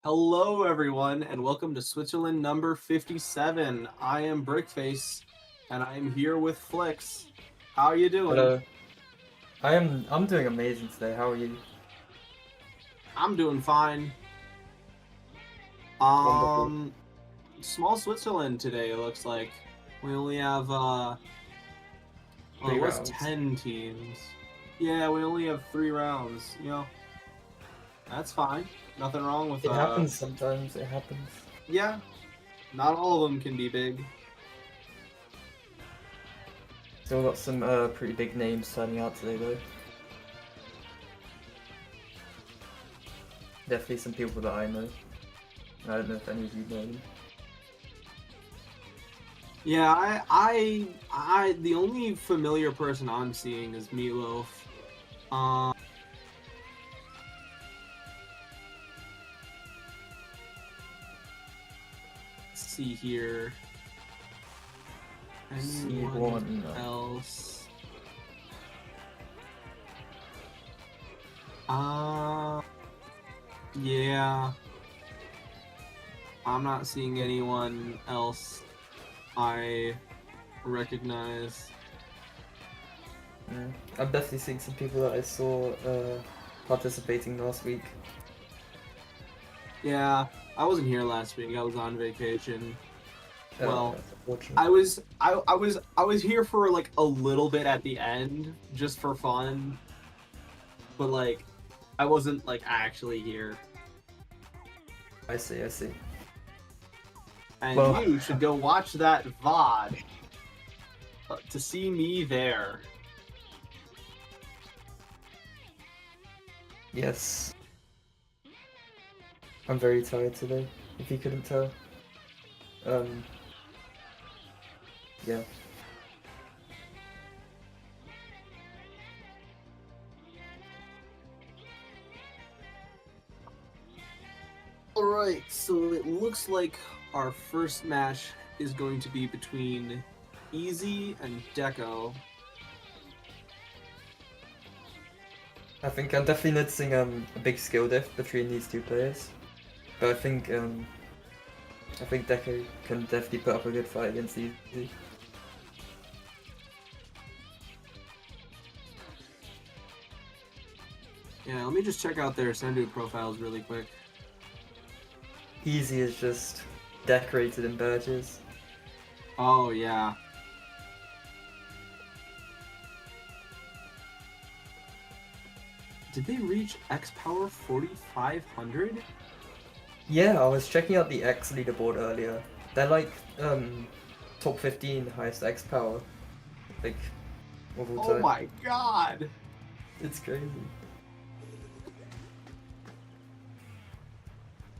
Hello, everyone, and welcome to Switzerland number 57. I am Brickface, and I am here with Flix. How are you doing? Hello. I'm doing amazing today. How are you? I'm doing fine. Wonderful. Small Switzerland today, it looks like. We only have, Three it was rounds. 10 teams. Yeah, we only have 3 rounds, That's fine. Nothing wrong with It happens sometimes. It happens. Yeah, not all of them can be big. Still got some pretty big names turning out today though. Definitely some people that I know. I don't know if any of you know them. Yeah, the only familiar person I'm seeing is Meatloaf. Let's see here. Anyone else? Yeah. I'm not seeing anyone else I recognize. I'm definitely seeing some people that I saw participating last week. Yeah, I wasn't here last week. I was on vacation. Well, I was here for like a little bit at the end, just for fun. But like, I wasn't like actually here. I see. And Well- you should go watch that VOD to see me there. Yes. I'm very tired today, if you couldn't tell. Yeah. Alright, so it looks like our first match is going to be between Easy and Deco. I think I'm definitely noticing a big skill diff between these two players. But I think Deco can definitely put up a good fight against Easy. Yeah, let me just check out their Sendu profiles really quick. Easy is just decorated in badges. Oh, yeah. Did they reach X Power 4500? Yeah, I was checking out the X leaderboard earlier. They're like top 15 highest X power, like of all Oh time. my god! It's crazy.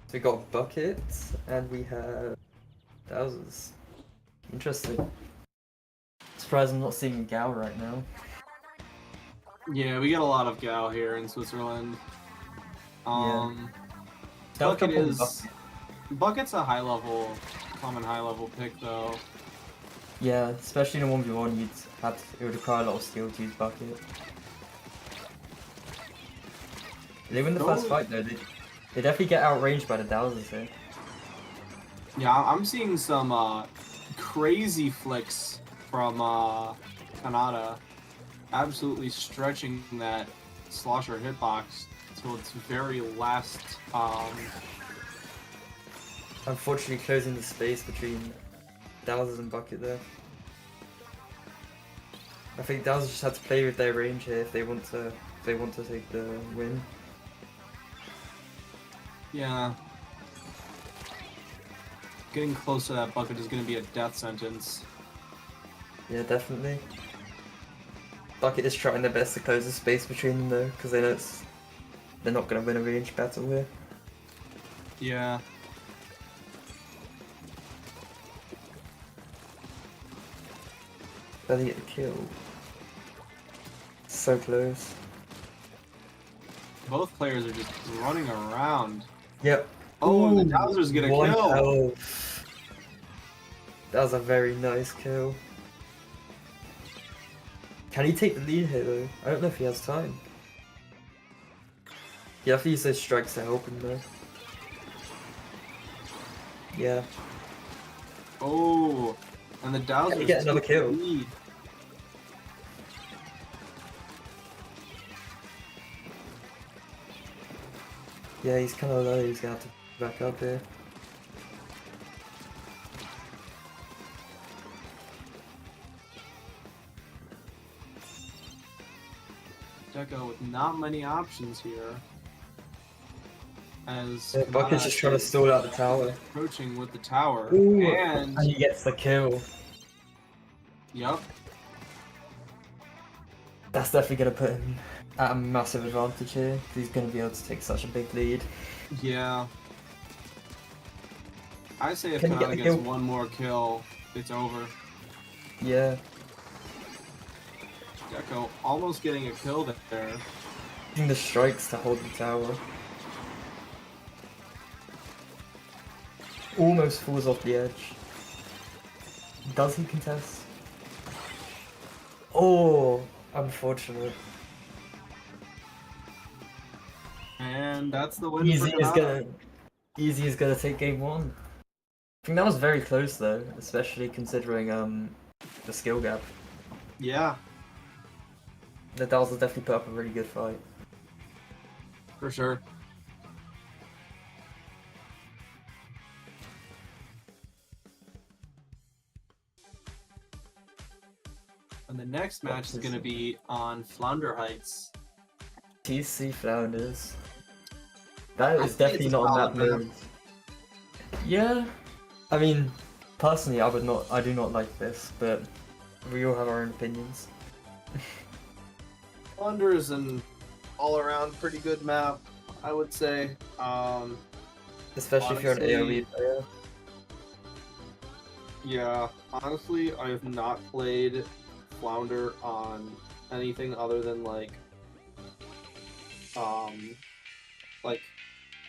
So we got buckets and we have thousands. Interesting. Surprised I'm not seeing Gao right now. Yeah, we get a lot of Gao here in Switzerland. Gao Bucket couple is... Bucket's a high-level, common high-level pick, though. Yeah, especially in a 1v1, it would require a lot of skill to use bucket. They win the first fight though. They definitely get outranged by the thousands here. Yeah, I'm seeing some crazy flicks from Kanata. Absolutely stretching that Slosher hitbox till its very last. Unfortunately, closing the space between Dowsers and Bucket there. I think Dowsers just had to play with their range here if they want to take the win. Yeah. Getting close to that bucket is going to be a death sentence. Yeah, definitely. Bucket is trying their best to close the space between them though, because they know they're not going to win a range battle here. Yeah. Better get the kill. So close. Both players are just running around. Yep. Oh, Ooh, and the Dowsers get a one kill. That was a very nice kill. Can he take the lead here though? I don't know if he has time. You have to use those strikes to help him though. Yeah. Oh, and the Dowsers Can he get another take the kill? lead. Yeah, he's kind of low. He's gonna have to back up here. Deco with not many options here. As Yeah, Bucket's just trying to stall out the tower. approaching with the tower. Ooh, And he gets the kill. yep. That's definitely gonna put him at a massive advantage here, because he's gonna be able to take such a big lead. Yeah. I say if Can he get Kanata the gets kill? one more kill, it's over. Yeah. Deco almost getting a kill there. Using the strikes to hold the tower. Almost falls off the edge. Does he contest? Oh, unfortunate. And that's the win Easy for is Kanata. gonna take game one. I think that was very close though, especially considering the skill gap. Yeah, The Dowsers definitely put up a really good fight. for sure. And the next match is going to be on Flounder Heights. TC Flounders. That I is think definitely it's not on a that solid move. Yeah, I mean, personally, I do not like this, but we all have our own opinions. Flounder is an all-around pretty good map, I would say. Especially if you're an Honestly, AoE player. Yeah, honestly, I have not played Flounder on anything other than um, like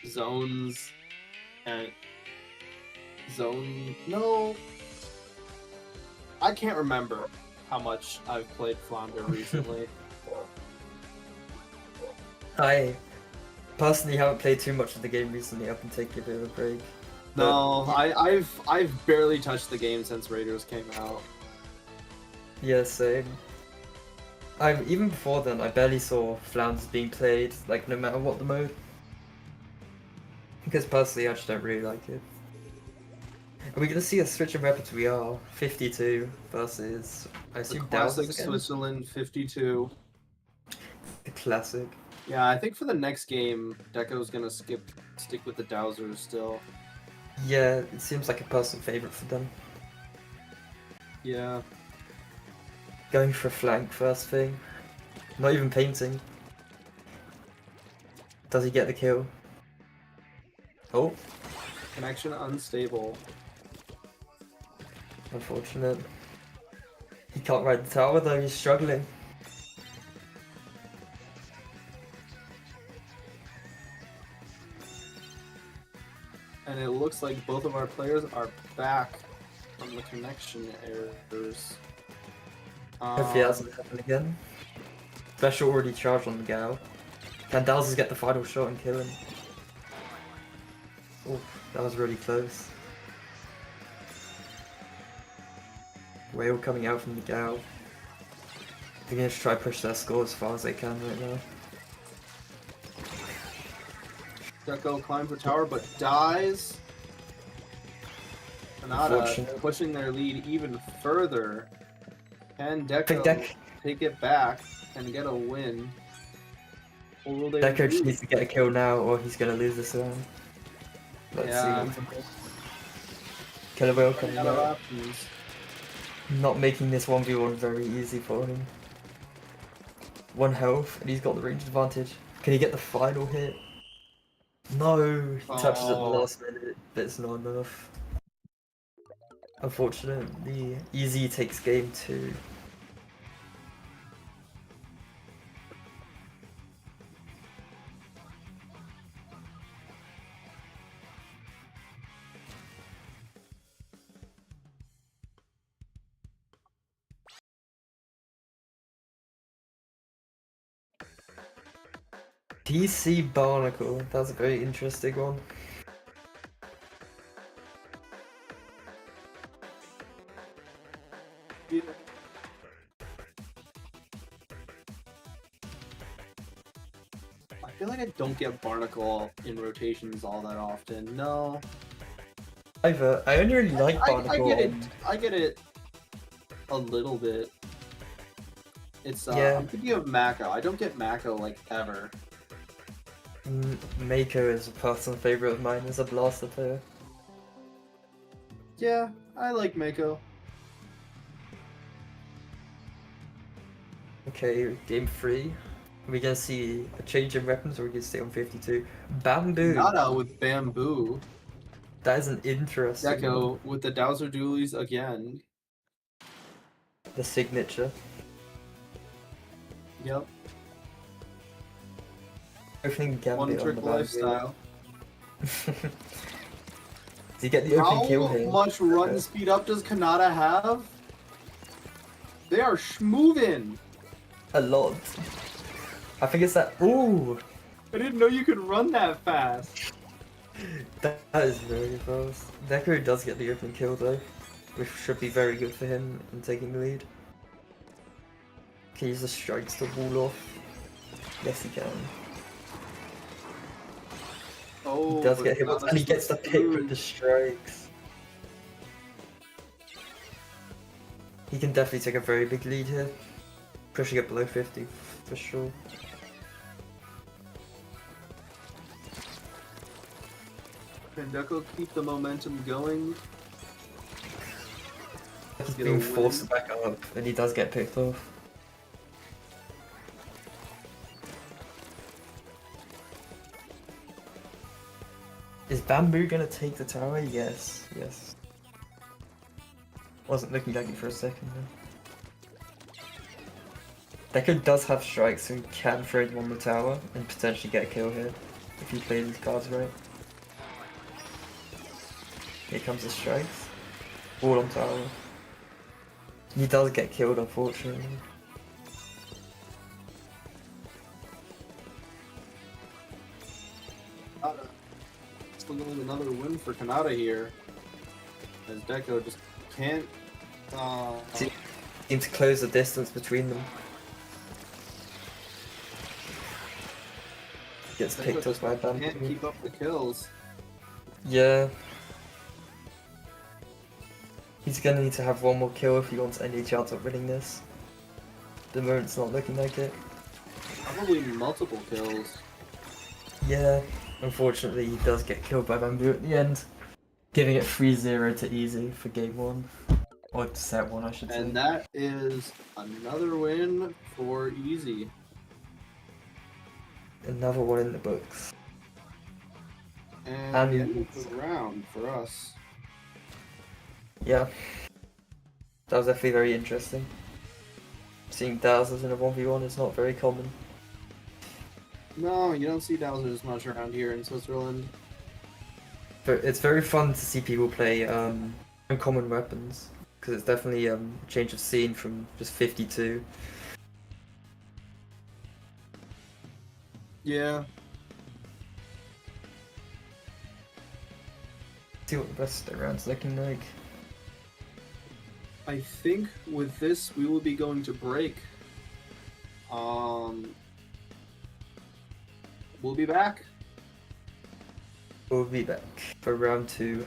zones and No, I can't remember how much I've played Flounder recently. I personally haven't played too much of the game recently. I've been taking a bit of a break. No, I've barely touched the game since Raiders came out. Yeah, same. Even before then, I barely saw Flounders being played, like no matter what the mode. Because personally, I just don't really like it. Are we gonna see a switch in weapons? We are 52 versus I The assume classic Dowsers again. Switzerland 52. The classic. Yeah, I think for the next game, Deco's gonna stick with the Dowsers still. Yeah, it seems like a personal favorite for them. Yeah. Going for a flank first thing. Not even painting. Does he get the kill? Oh, Connection unstable. unfortunate. He can't ride the tower though, he's struggling. And it looks like both of our players are back from the connection errors. Hopefully that doesn't happen again. Special already charged on the Gao. Can Dowsers get the final shot and kill him? Oh, that was really close. Whale coming out from the Gao. They're gonna try to push their score as far as they can right now. Deco climbs the tower but dies. Kanata Unfortunate. pushing their lead even further. Can Deco Deck take it back and get a win? Or will they Deco just lose? needs to get a kill now or he's gonna lose this round. Let's see Yeah. what we can do. Killer Whale Running coming out of out. options. Not making this 1v1 very easy for him. 1 health, and he's got the range advantage. Can he get the final hit? No, he touches at the Oh. last minute, but it's not enough. Unfortunately, Easy takes game 2. PC Barnacle, that's a very interesting one. Yeah. I feel like I don't get Barnacle in rotations all that often. No. I only really like Barnacle. I get it. on- I get it a little bit. It's Yeah. I'm thinking of Mako. I don't get Mako like ever. Mako is a personal favorite of mine as a blaster player. Yeah, I like Mako. Okay, game 3. Are we gonna see a change in weapons or are we gonna stay on 52? Bamboo! Nada with Bamboo. That is an interesting one. Deco with the Dowser Doolies again. The signature. Yep. Opening Gambit One on the trick Bamboo. lifestyle. Does he get the opening kill How here? much run speed up does Kanata have? They are schmovin'. A lot. I think it's that. Ooh! I didn't know you could run that fast. That is very fast. Deku does get the opening kill though, which should be very good for him in taking the lead. Can he use the strikes to wall off? Yes, he can. Oh, He does but get hit, Kanata's and he gets the pick with screwed. the strikes. He can definitely take a very big lead here, pushing it below 50 for sure. Can Deco keep the momentum going? get being a forced win. to back up, and he does get picked off. Is Bamboo gonna take the tower? Yes, yes. Wasn't looking like it for a second though. Deku does have strikes, so he can throw them on the tower and potentially get a kill here if he plays his cards right. Here comes the strikes. All on tower. He does get killed, unfortunately. Kanata. Still getting another win for Kanata here. As Deco just can't. Seem to close the distance between them. Gets Deco picked up just by can't Bamboo. keep up the kills. Yeah. He's gonna need to have one more kill if he wants any chance of winning this. The moment's not looking like it. Probably multiple kills. Yeah. Unfortunately, he does get killed by Bamboo at the end, giving it 3-0 to Easy for game 1. Or set 1, I should say. And that is another win for Easy. Another one in the books. And the end of the round for us. Yeah. That was definitely very interesting. Seeing Dazzlers in a 1v1 is not very common. No, you don't see Dowsers much around here in Switzerland. But it's very fun to see people play uncommon weapons, because it's definitely a change of scene from just 52. Yeah. See what the rest of the round's looking like. I think with this we will be going to break. We'll be back. We'll be back for round 2.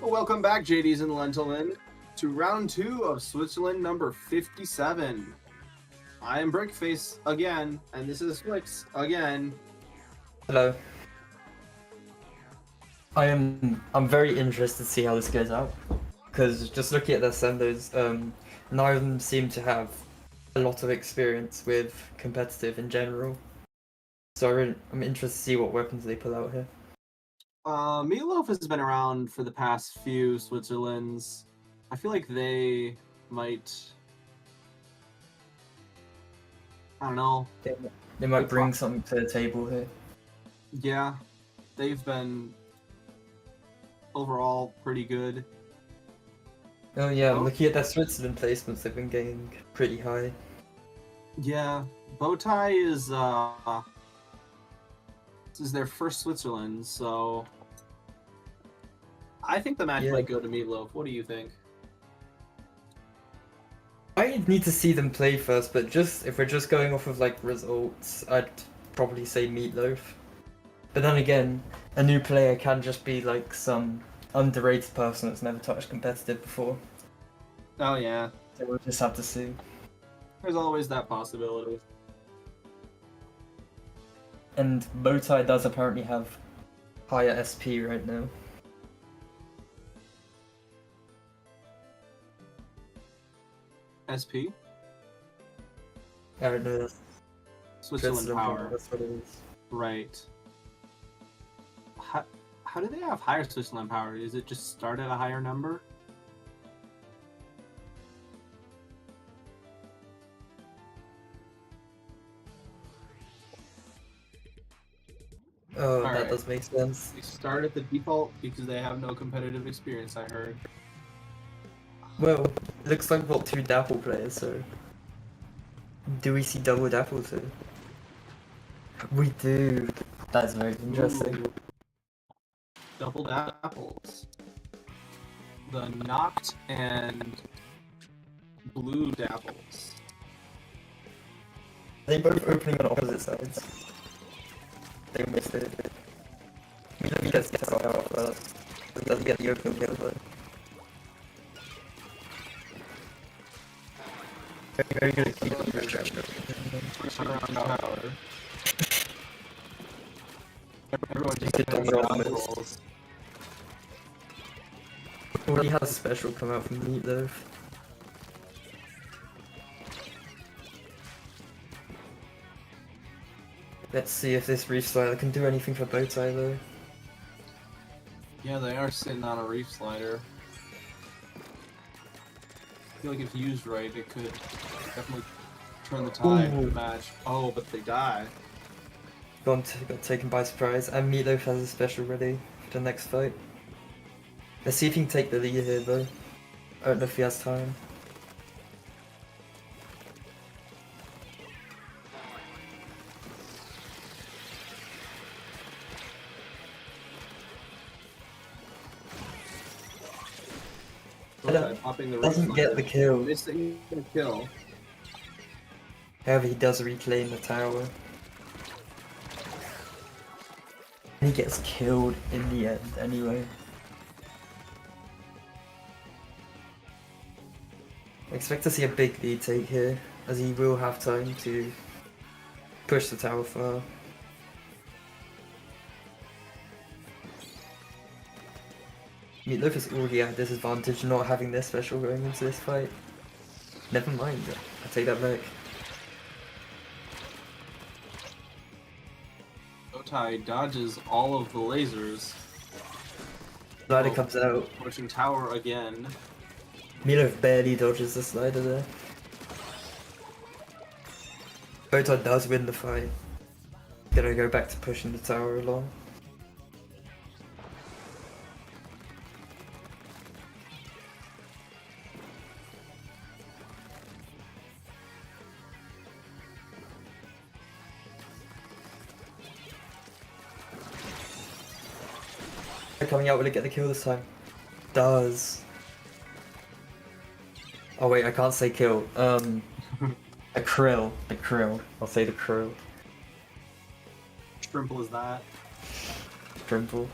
Welcome back, JDs and Lentilin, to round 2 of Switzerland number 57. I am Brickface again, and this is Flix again. Hello. I'm very interested to see how this goes out, because just looking at their senders, none of them seem to have a lot of experience with competitive in general. So I'm interested to see what weapons they pull out here. Meatloaf has been around for the past few Switzerlands. I feel like they might... I don't know. They might bring something to the table here. Yeah, they've been overall pretty good. Oh yeah, looking at their Switzerland placements, they've been getting pretty high. Yeah, Bowtie is this is their first Switzerland, so I think the match might go to Meatloaf. What do you think? I need to see them play first, but if we're just going off of like results, I'd probably say Meatloaf. But then again, a new player can just be like some underrated person that's never touched competitive before. Oh yeah. So we'll just have to see. There's always that possibility. And Bowtie does apparently have higher SP right now. SP? I don't know. Switzerland Power. That's what it is. Right. How do they have higher Switzerland Power? Is it just start at a higher number? Oh, that does make sense. They start at the default because they have no competitive experience, I heard. Well, looks like we've got 2 Dapple players, so... Do we see double Dapples here? We do. That's very interesting. Ooh. Double Dapples. The Knocked and Blue Dapples. They both opening on opposite sides. They missed it. He gets out first. He doesn't get the open kill though. Very good at keeping the distraction. Everyone just Good depends double on roll. rolls. Already has a special come out from Meatloaf. Let's see if this Reef Slider can do anything for Bowtie though. Yeah, they are sitting on a Reef Slider. I feel like if used right, it could definitely turn the tide of the match. Oh, but they die. Got taken by surprise, and Meatloaf has a special ready for the next fight. Let's see if he can take the lead here though. I don't know if he has time. Popping the Doesn't get the kill. Missing the kill. However, he does reclaim the tower. And he gets killed in the end anyway. I expect to see a big lead take here, as he will have time to push the tower far. Meatloaf is already at a disadvantage not having this special going into this fight. Never mind, I take that back. Bowtie dodges all of the lasers. Slider comes out. Pushing tower again. Meatloaf barely dodges the slider there. Bowtie does win the fight. Gonna go back to pushing the tower along. Coming out, will it get the kill this time? Does. Oh wait, I can't say kill. The krill. The krill. I'll say the krill. Simple as that. Trimple.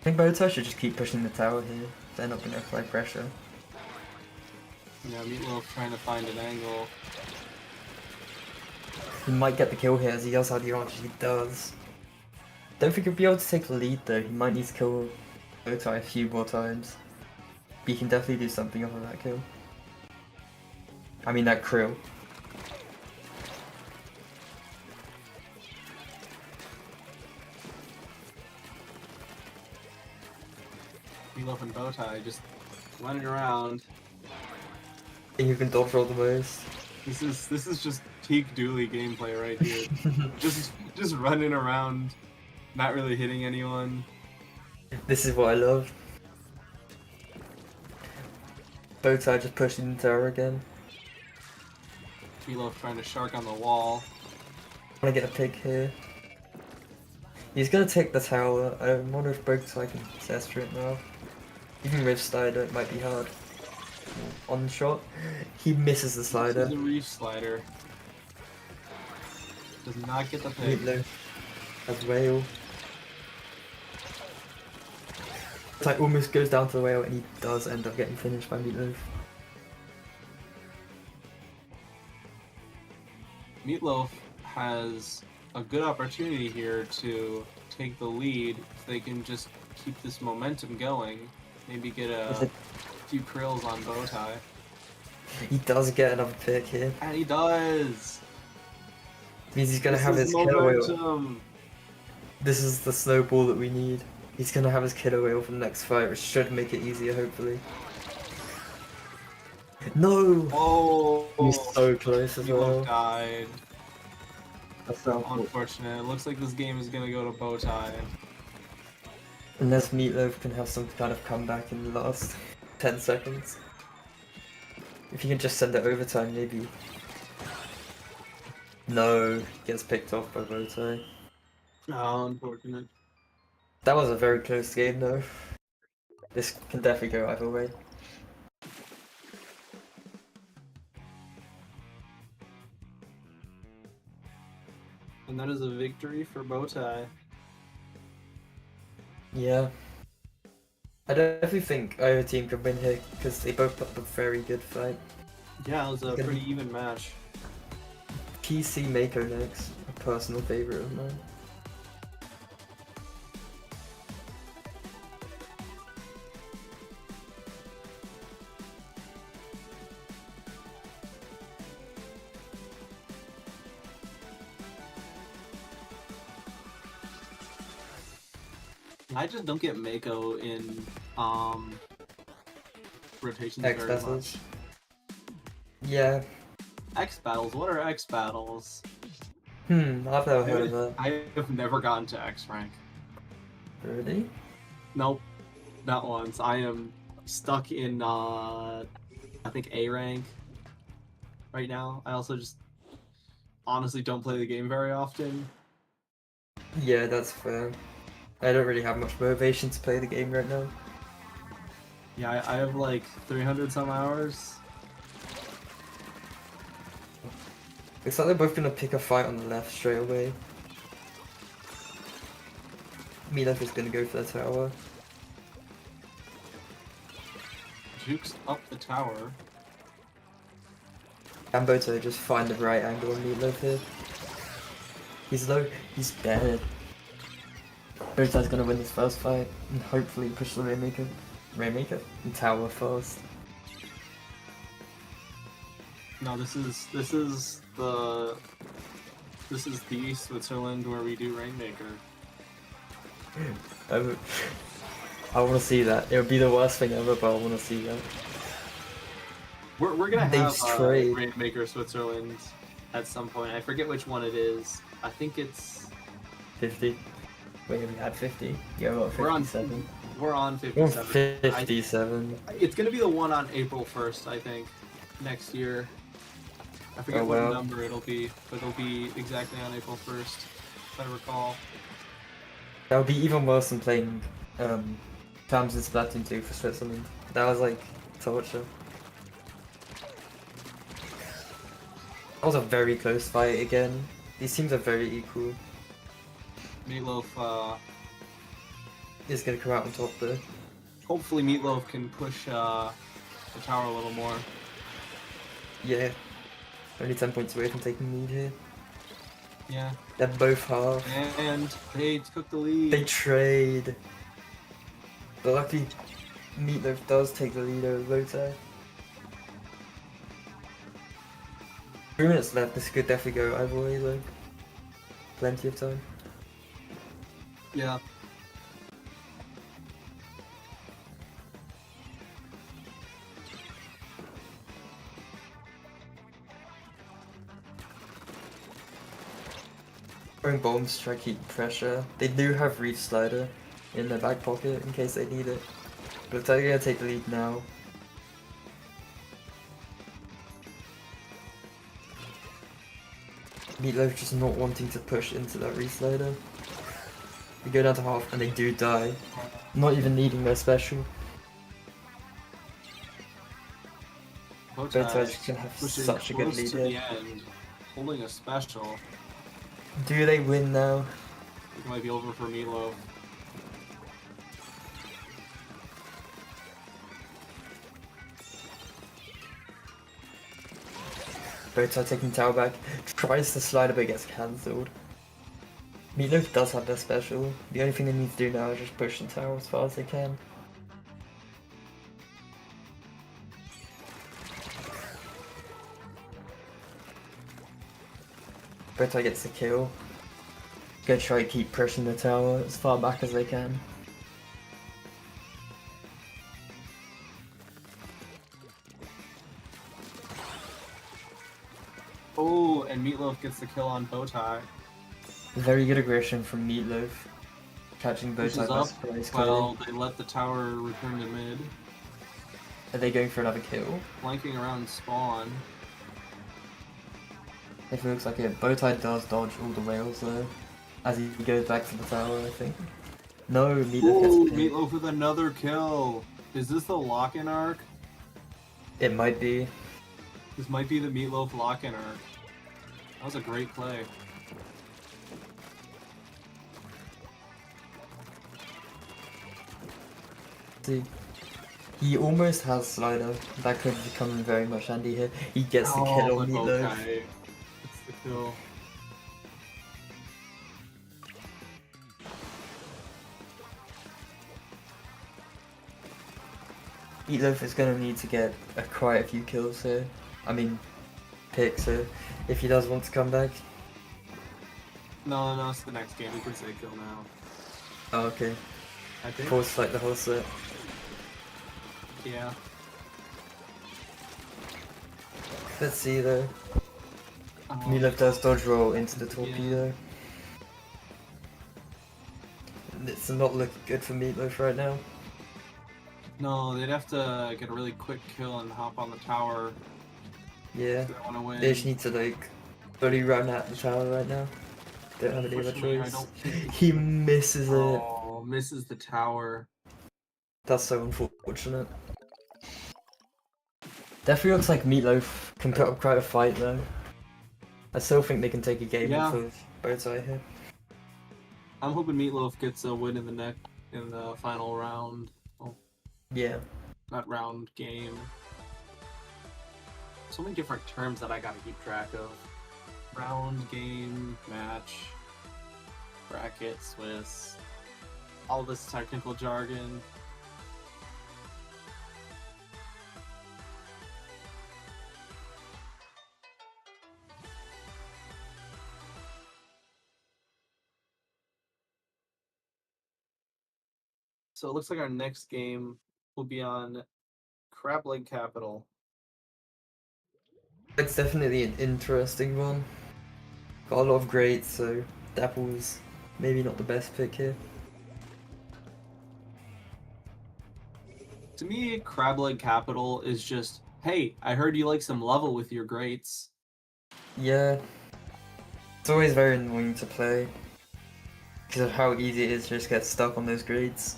think Boto should just keep pushing the tower here. They're not going to apply pressure. Yeah, Meatloaf trying to find an angle. He might get the kill here as he does have the advantage. He does. Don't think he'll be able to take the lead though. He might need to kill Boto a few more times. But he can definitely do something off of that kill. I mean that krill. Meatloaf and Bowtie just running around. I think you can dodge roll the most. This is just peak Dooley gameplay right here. just running around, not really hitting anyone. This is what I love. Bowtie just pushing the tower again. Meatloaf trying to shark on the wall. I want to get a pick here. He's gonna take the tower. I wonder if Bowtie can test it now. Even with slider, it might be hard. On shot, he misses the slider. The reef slider does not get the pick. Meatloaf as whale. It's like almost goes down to the whale, and he does end up getting finished by Meatloaf. Meatloaf has a good opportunity here to take the lead if they can just keep this momentum going. Maybe get a few krills on Bowtie. He does get another pick here. And he does! Means he's gonna This have is his killer whale. momentum. This is the snowball that we need. He's gonna have his killer whale for the next fight, which should make it easier, hopefully. No! Oh! He's so close as Meatloaf well. died. That's so Unfortunate. It looks like this game is gonna go to Bowtie. Unless Meatloaf can have some kind of comeback in the last 10 seconds. If he can just send it overtime, maybe. No, he gets picked off by Bowtie. Oh, unfortunate. That was a very close game though. This can definitely go either way. And that is a victory for Bowtie. Yeah. I definitely think either team could win here because they both put up a very good fight. Yeah, it was a pretty even match. PC Mako next, a personal favorite of mine. I just don't get Mako in rotations X very battles. much. Yeah. X battles? What are X battles? I've never heard of that. I have never gotten to X rank. Really? Nope, not once. I am stuck in I think A rank right now. I also just honestly don't play the game very often. Yeah, that's fair. I don't really have much motivation to play the game right now. Yeah, I have like 300 some hours. Looks like they're both gonna pick a fight on the left straight away. Meatloaf is gonna go for the tower. Jukes up the tower. And Bowtie just find the right angle on Meatloaf here. He's low, he's dead. Bowtie's gonna win this first fight and hopefully push the Rainmaker and tower first. No, this is the Switzerland where we do Rainmaker. I want to see that. It would be the worst thing ever, but I want to see that. We're gonna They've have strayed. Rainmaker Switzerland at some point. I forget which one it is. I think it's 50. Wait, we had 50? Yeah, we're on 57. We're on We're on 57. 57. It's gonna be the one on April 1st, I think, next year. I forget Oh, what wow. number it'll be, but it'll be exactly on April 1st, if I recall. That would be even worse than playing Times in Splatoon 2 for Switzerland. That was like torture. That was a very close fight again. These teams are very equal. Meatloaf is going to come out on top though. Hopefully Meatloaf can push the tower a little more. Yeah. Only 10 points away from taking the lead here. Yeah. They're both half. And they took the lead. They trade. But luckily, Meatloaf does take the lead over Bowtie. 3 minutes left, this could definitely go either way though. Plenty of time. Yeah. Throwing bombs to try to keep pressure. They do have Reach Slider in their back pocket in case they need it. But they're gonna take the lead now. Meatloaf just not wanting to push into that Reach Slider. They go down to half and they do die. Not even needing their special. Bowtie's just gonna have pushing such a good close lead to the here. end, holding a special. Do they win now? It might be over for Meatloaf. Bowtie taking tower back, tries to slide but gets cancelled. Meatloaf does have their special. The only thing they need to do now is just push the tower as far as they can. Bowtie gets the kill. Gonna try to keep pushing the tower as far back as they can. Oh, and Meatloaf gets the kill on Bowtie. Very good aggression from Meatloaf. Catching Pushes Bowtie by up surprise. while they let the tower return to mid. Are they going for another kill? Flanking around spawn. If it looks like it, Bowtie does dodge all the rails though, as he goes back to the tower, I think. No, Meatloaf Ooh, gets pinned. Meatloaf with another kill. Is this the lock-in arc? It might be. This might be the Meatloaf lock-in arc. That was a great play. See, he almost has Slider. That could become very much handy here. He gets the kill on but Meatloaf. Bowtie gets the kill. Meatloaf is going to need to get quite a few kills here. I mean, picks here, if he does want to come back. No, it's the next game. We can say kill now. Oh, okay. I think. Force like the whole set. Yeah. Let's see though. Oh, Meatloaf does dodge roll into the torpedo. It's not looking good for Meatloaf right now. no, they'd have to get a really quick kill and hop on the tower Yeah. if they want to win. They just need to like fully run at the tower right now. Don't have any other Unfortunately, I choice. don't think He misses it. Oh, misses the tower. That's so unfortunate. Definitely looks like Meatloaf can put up quite a fight though. I still think they can take a game Yeah. off of Bowtie here. I'm hoping Meatloaf gets a win in the final round. Oh, Yeah. not round, game. So many different terms that I gotta keep track of. Round, game, match, bracket, Swiss. All this technical jargon. So it looks like our next game will be on Crab Leg Capital. It's definitely an interesting one. Got a lot of greats, so Dapple's maybe not the best pick here. To me, Crab Leg Capital is just, hey, I heard you like some level with your greats. Yeah. It's always very annoying to play. Because of how easy it is to just get stuck on those grades.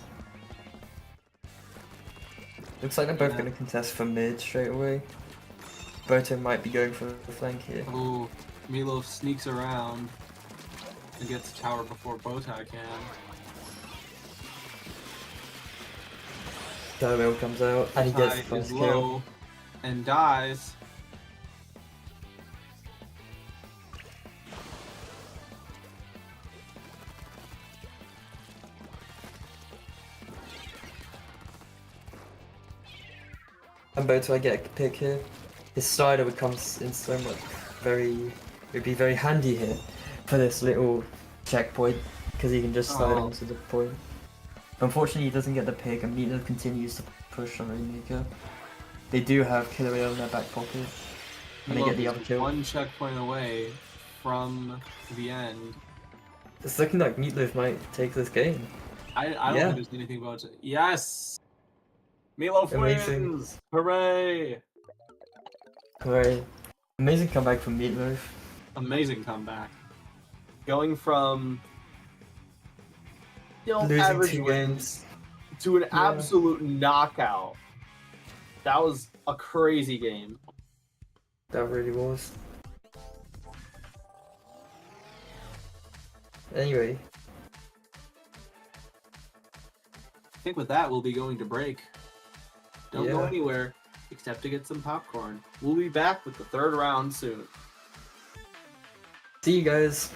Looks like they're both Yeah. going to contest for mid straight away. Boto might be going for the flank here. Oh, Meatloaf sneaks around and gets the tower before Bowtie can. Dynamo comes out and he gets the Tai is first kill. low and dies. I'm about to get a pick here. His slider would come in so much it'd be very handy here for this little checkpoint because he can just slide onto the point. Unfortunately, he doesn't get the pick and Meatloaf continues to push on Rainmaker. They do have Killer Whale in their back pocket and they get the other kill. One checkpoint away from the end. It's looking like Meatloaf might take this game. I don't think there's anything about it. Yes! Meatloaf Amazing. wins! Hooray! Hooray. Amazing comeback from Meatloaf. Amazing comeback. Going from Losing average 2 wins to an absolute knockout. That was a crazy game. That really was. Anyway. I think with that, we'll be going to break. Don't go Yeah. anywhere except to get some popcorn. We'll be back with the third round soon. See you guys.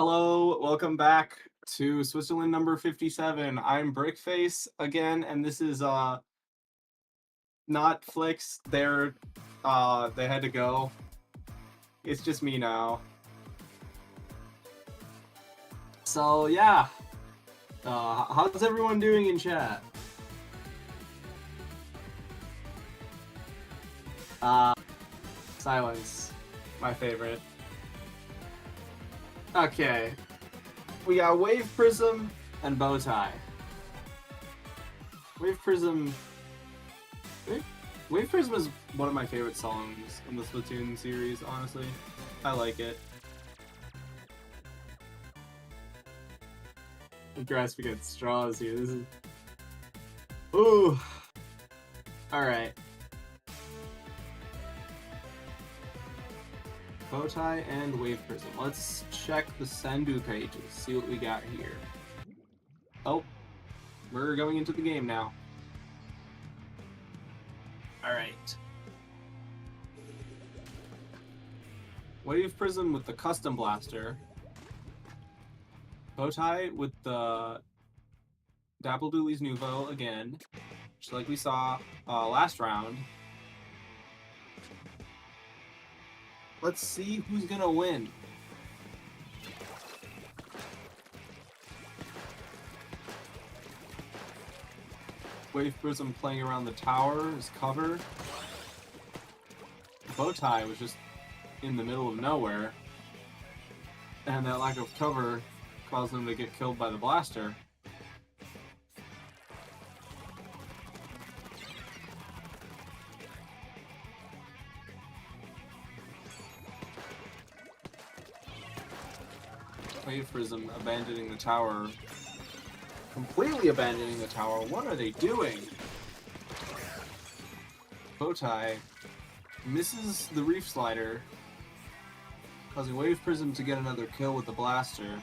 Hello, welcome back to Switzerland number 57. I'm Brickface again, and this is not Flix. They had to go. It's just me now. So yeah. How's everyone doing in chat? Silence. My favorite. Okay. We got Wave Prism and Bowtie. Wave Prism... Wave Prism is one of my favorite songs in the Splatoon series, honestly. I like it. I'm grasping at straws here. This is... Ooh! Alright. Bowtie and Wave Prism. Let's check the Sendu pages, see what we got here. Oh, we're going into the game now. Alright. Wave Prism with the Custom Blaster. Bowtie with the Dapple Dooley's Nouveau again, just like we saw last round. Let's see who's gonna win. Wave Prism playing around the tower is cover. Bowtie was just in the middle of nowhere, and that lack of cover caused him to get killed by the blaster. Wave Prism abandoning the tower. Completely abandoning the tower. What are they doing? Bowtie misses the Reef Slider, causing Wave Prism to get another kill with the blaster.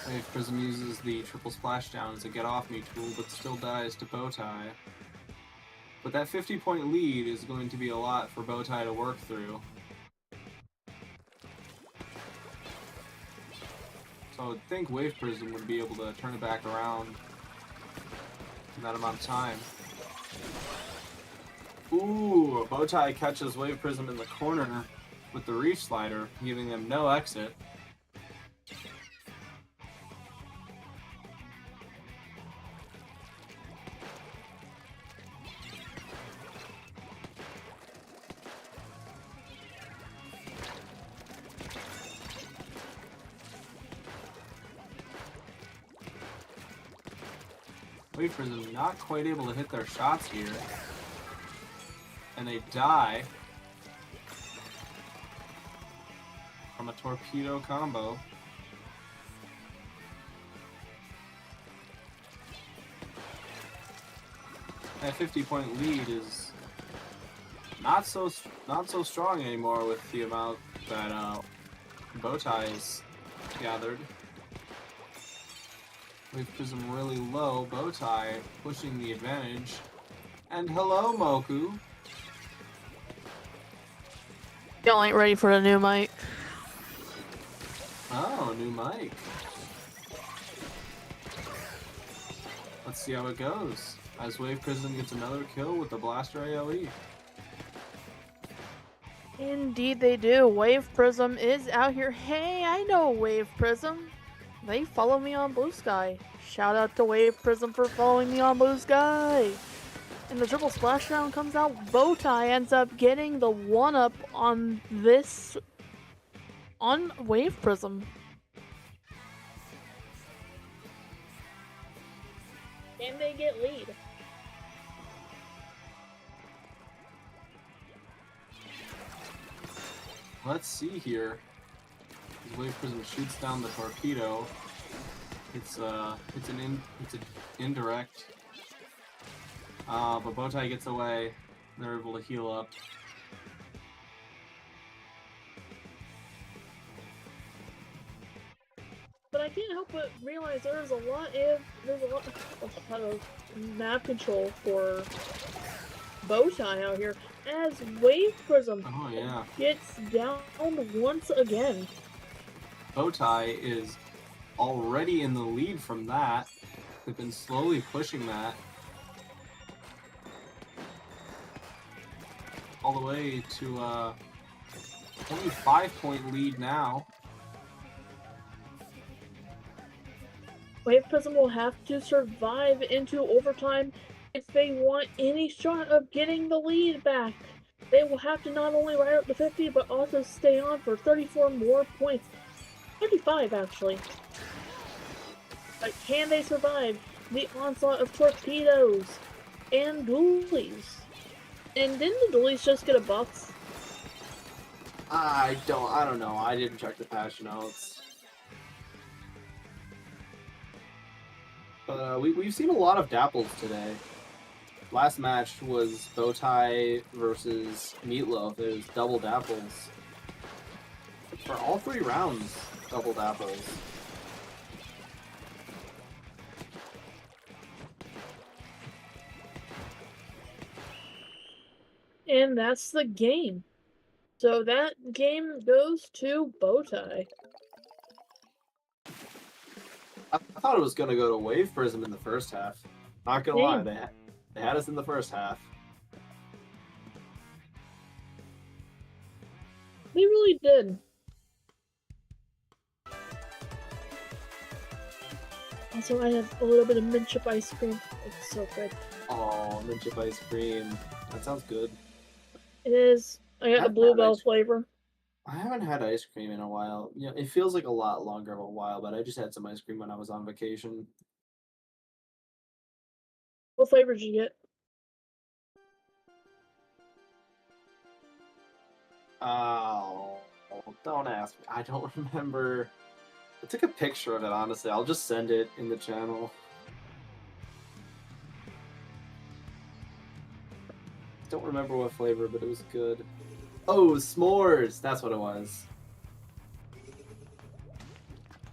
Wave Prism uses the triple splashdown as a get-off-me tool, but still dies to Bowtie. But that 50-point lead is going to be a lot for Bowtie to work through. So I would think Wave Prism would be able to turn it back around in that amount of time. Ooh, Bowtie catches Wave Prism in the corner with the Reef Slider, giving them no exit. Wave Prism not quite able to hit their shots here. And they die from a torpedo combo. That 50-point lead is not so strong anymore with the amount that Bowtie has gathered. Wave Prism really low, Bowtie pushing the advantage. And hello, Moku. Y'all ain't ready for a new mic. Oh, new mic. Let's see how it goes, as Wave Prism gets another kill with the Blaster AoE. Indeed they do. Wave Prism is out here. Hey, I know Wave Prism. They follow me on Blue Sky. Shout out to Wave Prism for following me on Blue Sky. And the triple splashdown comes out. Bowtie ends up getting the 1-up on this, on Wave Prism. Can they get lead? Let's see here. As Wave Prism shoots down the torpedo. It's an indirect. But Bowtie gets away. They're able to heal up. but I can't help but realize there's a lot of map control for Bowtie out here as Wave Prism Oh yeah. gets down once again. Bowtie is already in the lead from that. They've been slowly pushing that all the way to a 25-point lead now. Wave Prism will have to survive into overtime if they want any shot of getting the lead back. They will have to not only ride up to 50, but also stay on for 34 more points. 35, actually. But can they survive the onslaught of torpedoes and dualies? And didn't the dualies just get a buff? I don't know. I didn't check the patch notes. But we've seen a lot of dapples today. Last match was Bowtie versus Meatloaf. It was double dapples. For all 3 rounds, double dapples. And that's the game. So that game goes to Bowtie. I thought it was going to go to Wave Prism in the first half. Not going to lie, they had us in the first half. They really did. Also, I have a little bit of mint chip ice cream. It's so good. Oh, mint chip ice cream. That sounds good. It is. I got the bluebell flavor. I haven't had ice cream in a while. You know, it feels like a lot longer of a while, but I just had some ice cream when I was on vacation. What flavor did you get? Oh, don't ask me. I don't remember. I took a picture of it, honestly. I'll just send it in the channel. Don't remember what flavor, but it was good. Oh, s'mores! That's what it was.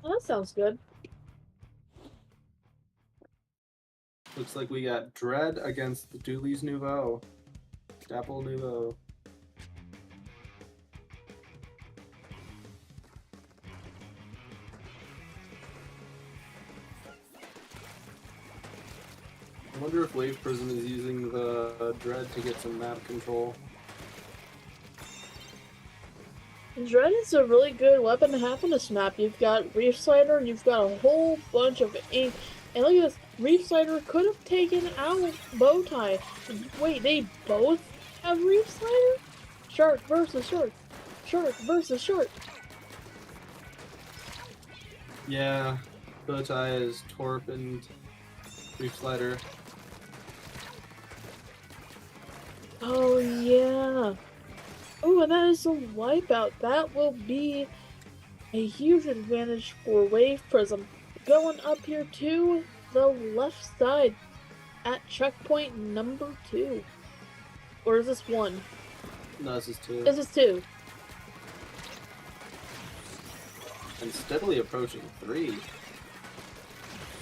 Oh, that sounds good. Looks like we got Dread against the Dooley's Nouveau. Dapple Nouveau. I wonder if Wave Prism is using the Dread to get some map control. Dread is a really good weapon to have in this map. You've got Reef Slider and you've got a whole bunch of ink. And look at this, Reef Slider could have taken out Bowtie. Wait, they both have Reef Slider? Shark versus Shark. Shark versus Shark. Yeah, Bowtie is Torp and Reef Slider. Oh yeah. Oh, and that is a wipeout. That will be a huge advantage for Wave Prism. Going up here to the left side at checkpoint number 2. Or is this 1? No, this is 2. This is 2. And steadily approaching 3.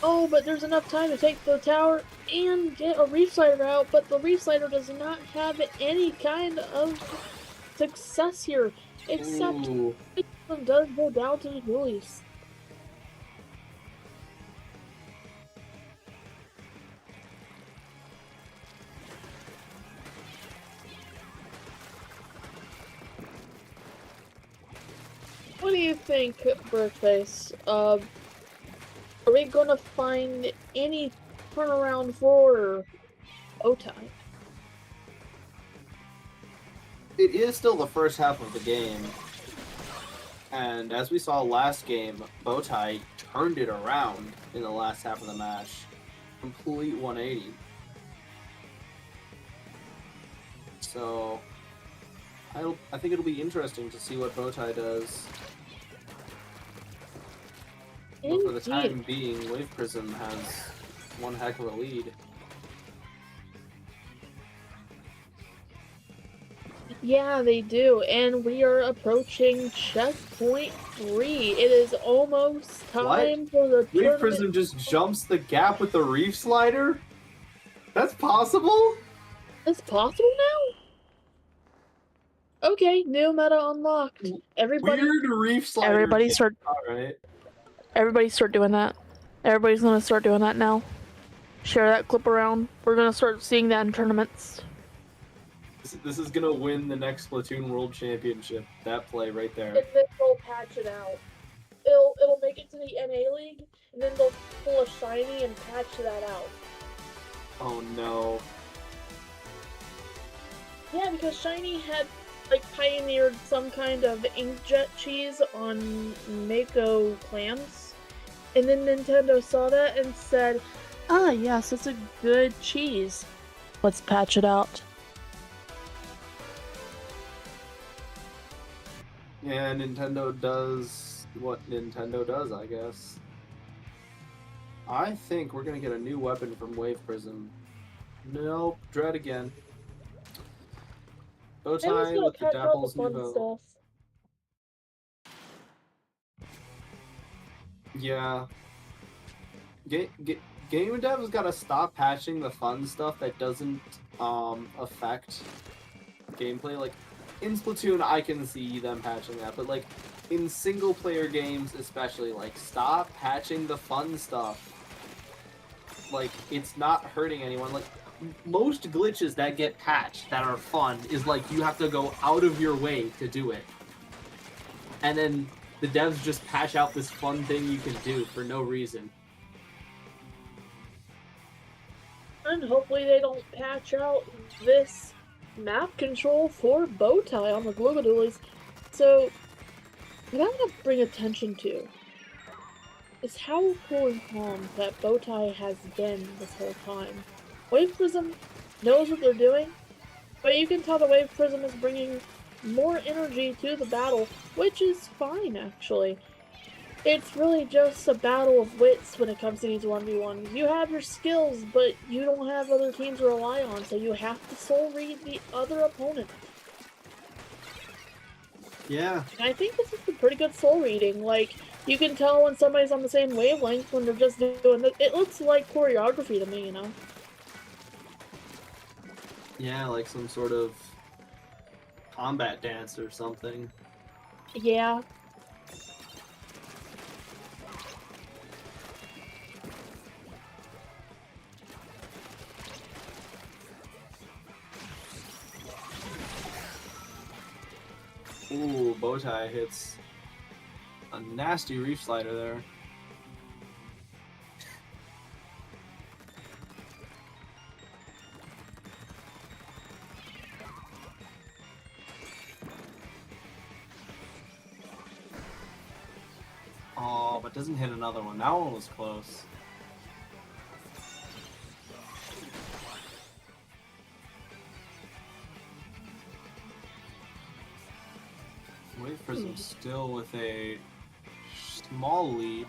Oh, but there's enough time to take the tower and get a Reef Slider out, but the Reef Slider does not have any kind of success here, except it does go down to the Dualies. What do you think, Brickface? Are we gonna find any turnaround for Bowtie? It is still the first half of the game. And as we saw last game, Bowtie turned it around in the last half of the match. Complete 180. So, I think it'll be interesting to see what Bowtie does. But for the time being, Wave Prism has one heck of a lead. Yeah, they do, and we are approaching checkpoint 3. It is almost time for the Wave tournament. Prism just jumps the gap with the reef slider? That's possible? It's possible now? Okay, new meta unlocked. Everybody, Weird reef slider. everybody start, Alright. everybody start doing that. Everybody's gonna start doing that now. Share that clip around. We're gonna start seeing that in tournaments. This is gonna win the next Splatoon World Championship. That play right there. And then they'll patch it out. It'll make it to the NA League, and then they'll pull a shiny and patch that out. Oh no. Yeah, because Shiny had like pioneered some kind of inkjet cheese on Mako clams, and then Nintendo saw that and said, "Ah, yes, it's a good cheese. Let's patch it out." Yeah, Nintendo does what Nintendo does, I guess. I think we're gonna get a new weapon from Wave Prism. Nope, Dread again. Bowtie with the Dapple's Nouveau. Yeah. Game dev's gotta stop patching the fun stuff that doesn't affect gameplay. Like in Splatoon, I can see them patching that, but like in single player games especially, like stop patching the fun stuff. Like it's not hurting anyone. Like most glitches that get patched that are fun is like you have to go out of your way to do it. And then the devs just patch out this fun thing you can do for no reason. And hopefully they don't patch out this map control for Bowtie on the Gloogadoolies. So, what I want to bring attention to is how cool and calm that Bowtie has been this whole time. Wave Prism knows what they're doing, but you can tell the Wave Prism is bringing more energy to the battle, which is fine, actually. It's really just a battle of wits when it comes to these 1v1s. You have your skills, but you don't have other teams to rely on, so you have to soul read the other opponent. Yeah. And I think this is a pretty good soul reading. Like, you can tell when somebody's on the same wavelength when they're just doing it. It looks like choreography to me, you know? Yeah, like some sort of combat dance or something. Yeah. Ooh, Bowtie hits a nasty reef slider there. Oh, but doesn't hit another one. That one was close. Wave Prism still with a small lead.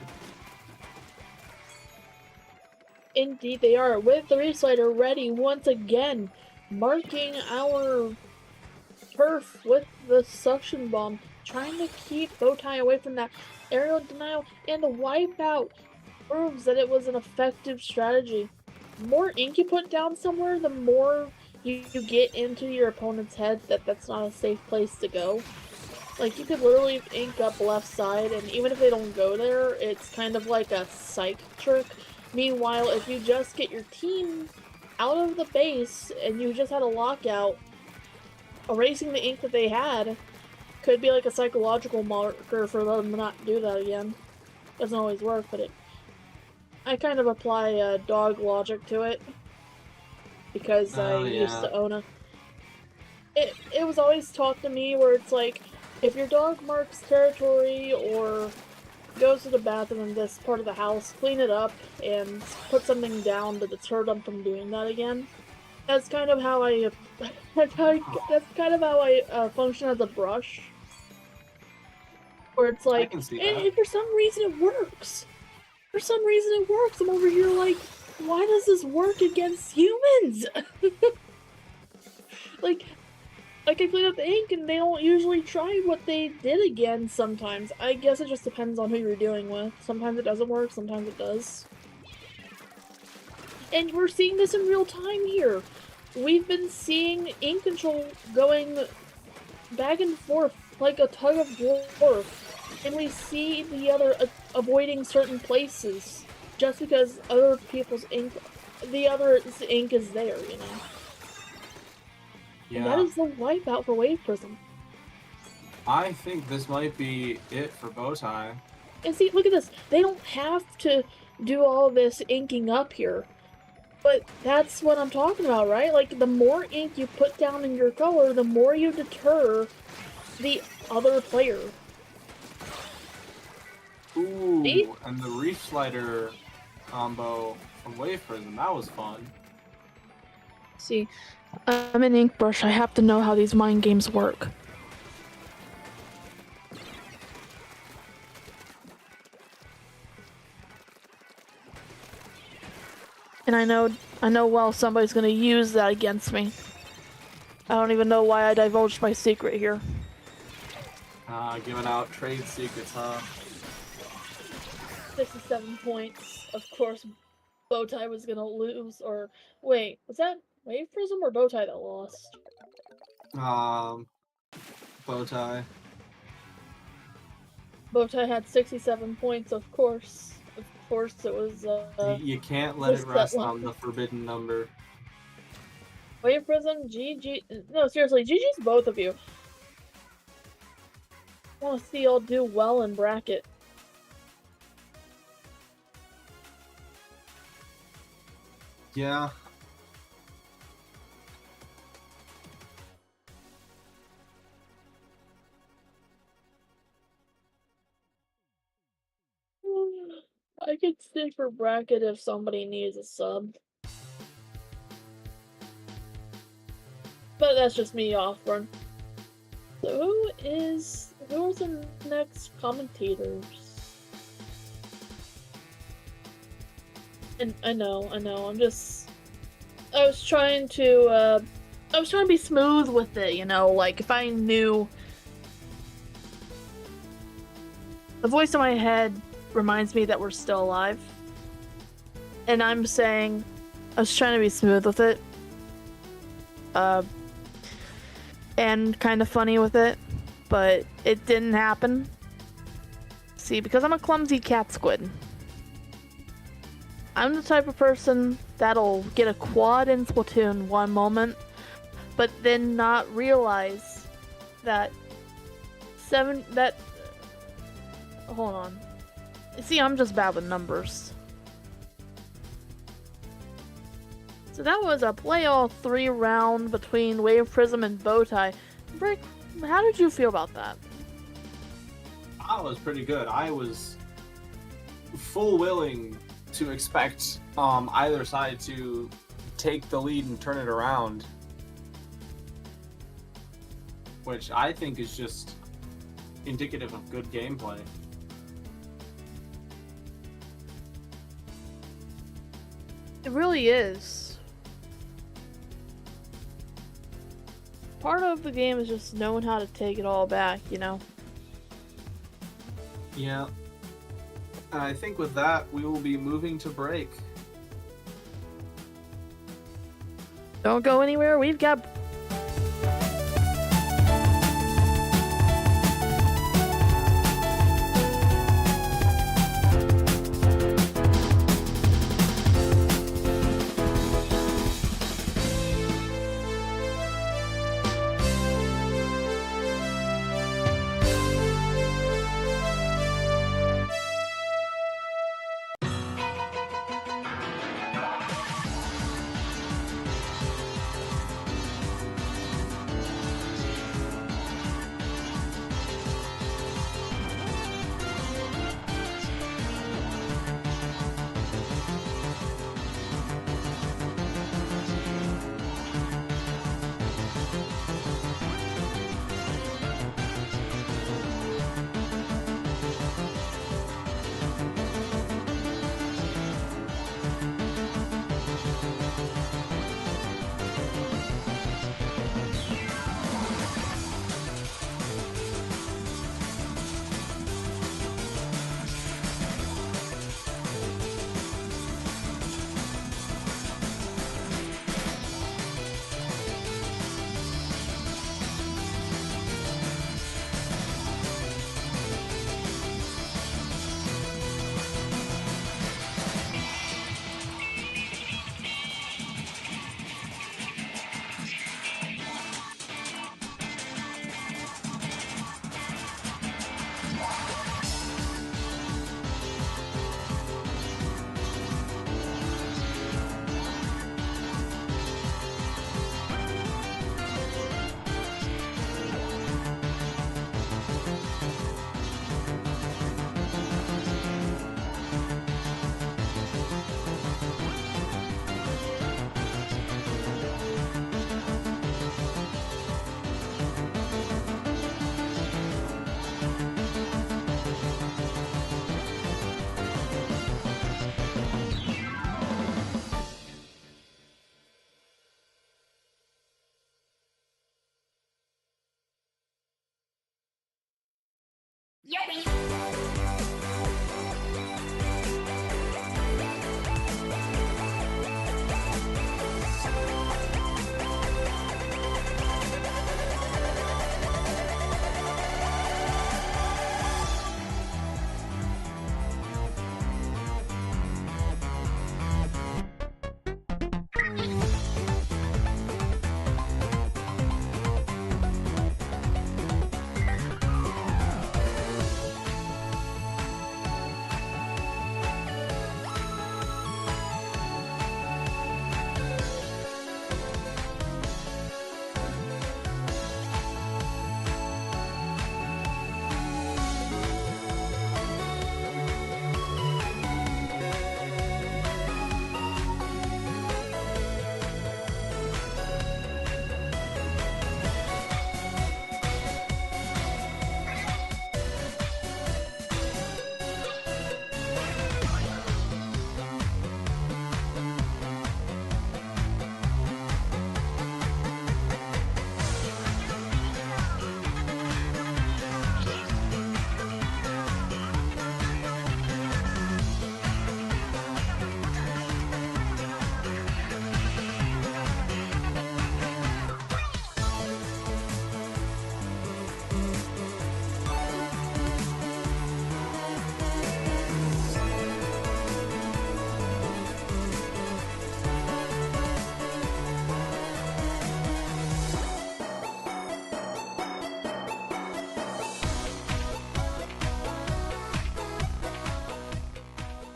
Indeed they are, with the reef slider ready once again, marking our turf with the suction bomb, trying to keep Bowtie away from that aerial denial, and the wipeout proves that it was an effective strategy. The more ink you put down somewhere, the more you get into your opponent's head that that's not a safe place to go. Like, you could literally ink up left side, and even if they don't go there, it's kind of like a psych trick. Meanwhile, if you just get your team out of the base, and you just had a lockout, erasing the ink that they had could be like a psychological marker for them to not do that again. Doesn't always work, but I kind of apply dog logic to it, because I used to own a... It was always taught to me where it's like, if your dog marks territory or goes to the bathroom in this part of the house, clean it up and put something down to deter them from doing that again. That's kind of how I function as a brush. Where it's like, and for some reason it works. For some reason it works. I'm over here like, why does this work against humans? Like, I can clean up the ink, and they don't usually try what they did again sometimes. I guess it just depends on who you're dealing with. Sometimes it doesn't work, sometimes it does. And we're seeing this in real time here. We've been seeing ink control going back and forth like a tug of war. And we see the other avoiding certain places just because other people's ink, the other's ink is there, you know? Yeah. And that is the wipeout for Wave Prism. I think this might be it for Bowtie. And see, look at this. They don't have to do all this inking up here. But that's what I'm talking about, right? Like, the more ink you put down in your color, the more you deter the other player. Ooh, See? and the Reef Slider combo from Wave Prism, that was fun. See, I'm an ink brush. I have to know how these mind games work. And I know well somebody's gonna use that against me. I don't even know why I divulged my secret here. Giving out trade secrets, huh? 67 points. Of course, Bowtie was gonna lose, or... Wait, was that Wave Prism or Bowtie that lost? Bowtie. Bowtie had 67 points, of course. Of course it was, You can't let it that rest one. on the forbidden number. Wave Prism, GG... No, seriously, GG's both of you. I wanna see y'all do well in bracket. Yeah. I could stay for bracket if somebody needs a sub. But that's just me offering. So who are the next commentators? And I know, I was trying to be smooth with it, you know, like if I knew the voice in my head reminds me that we're still alive. And I'm saying I was trying to be smooth with it. And kind of funny with it, but it didn't happen. See, because I'm a clumsy cat squid. I'm the type of person that'll get a quad in Splatoon one moment, but then not realize that hold on. See, I'm just bad with numbers. So that was a play all 3 round between Wave Prism and Bowtie. Brick, how did you feel about that? That was pretty good. I was full willing to expect either side to take the lead and turn it around, which I think is just indicative of good gameplay. It really is. Part of the game is just knowing how to take it all back, you know? Yeah. And I think with that, we will be moving to break. Don't go anywhere, we've got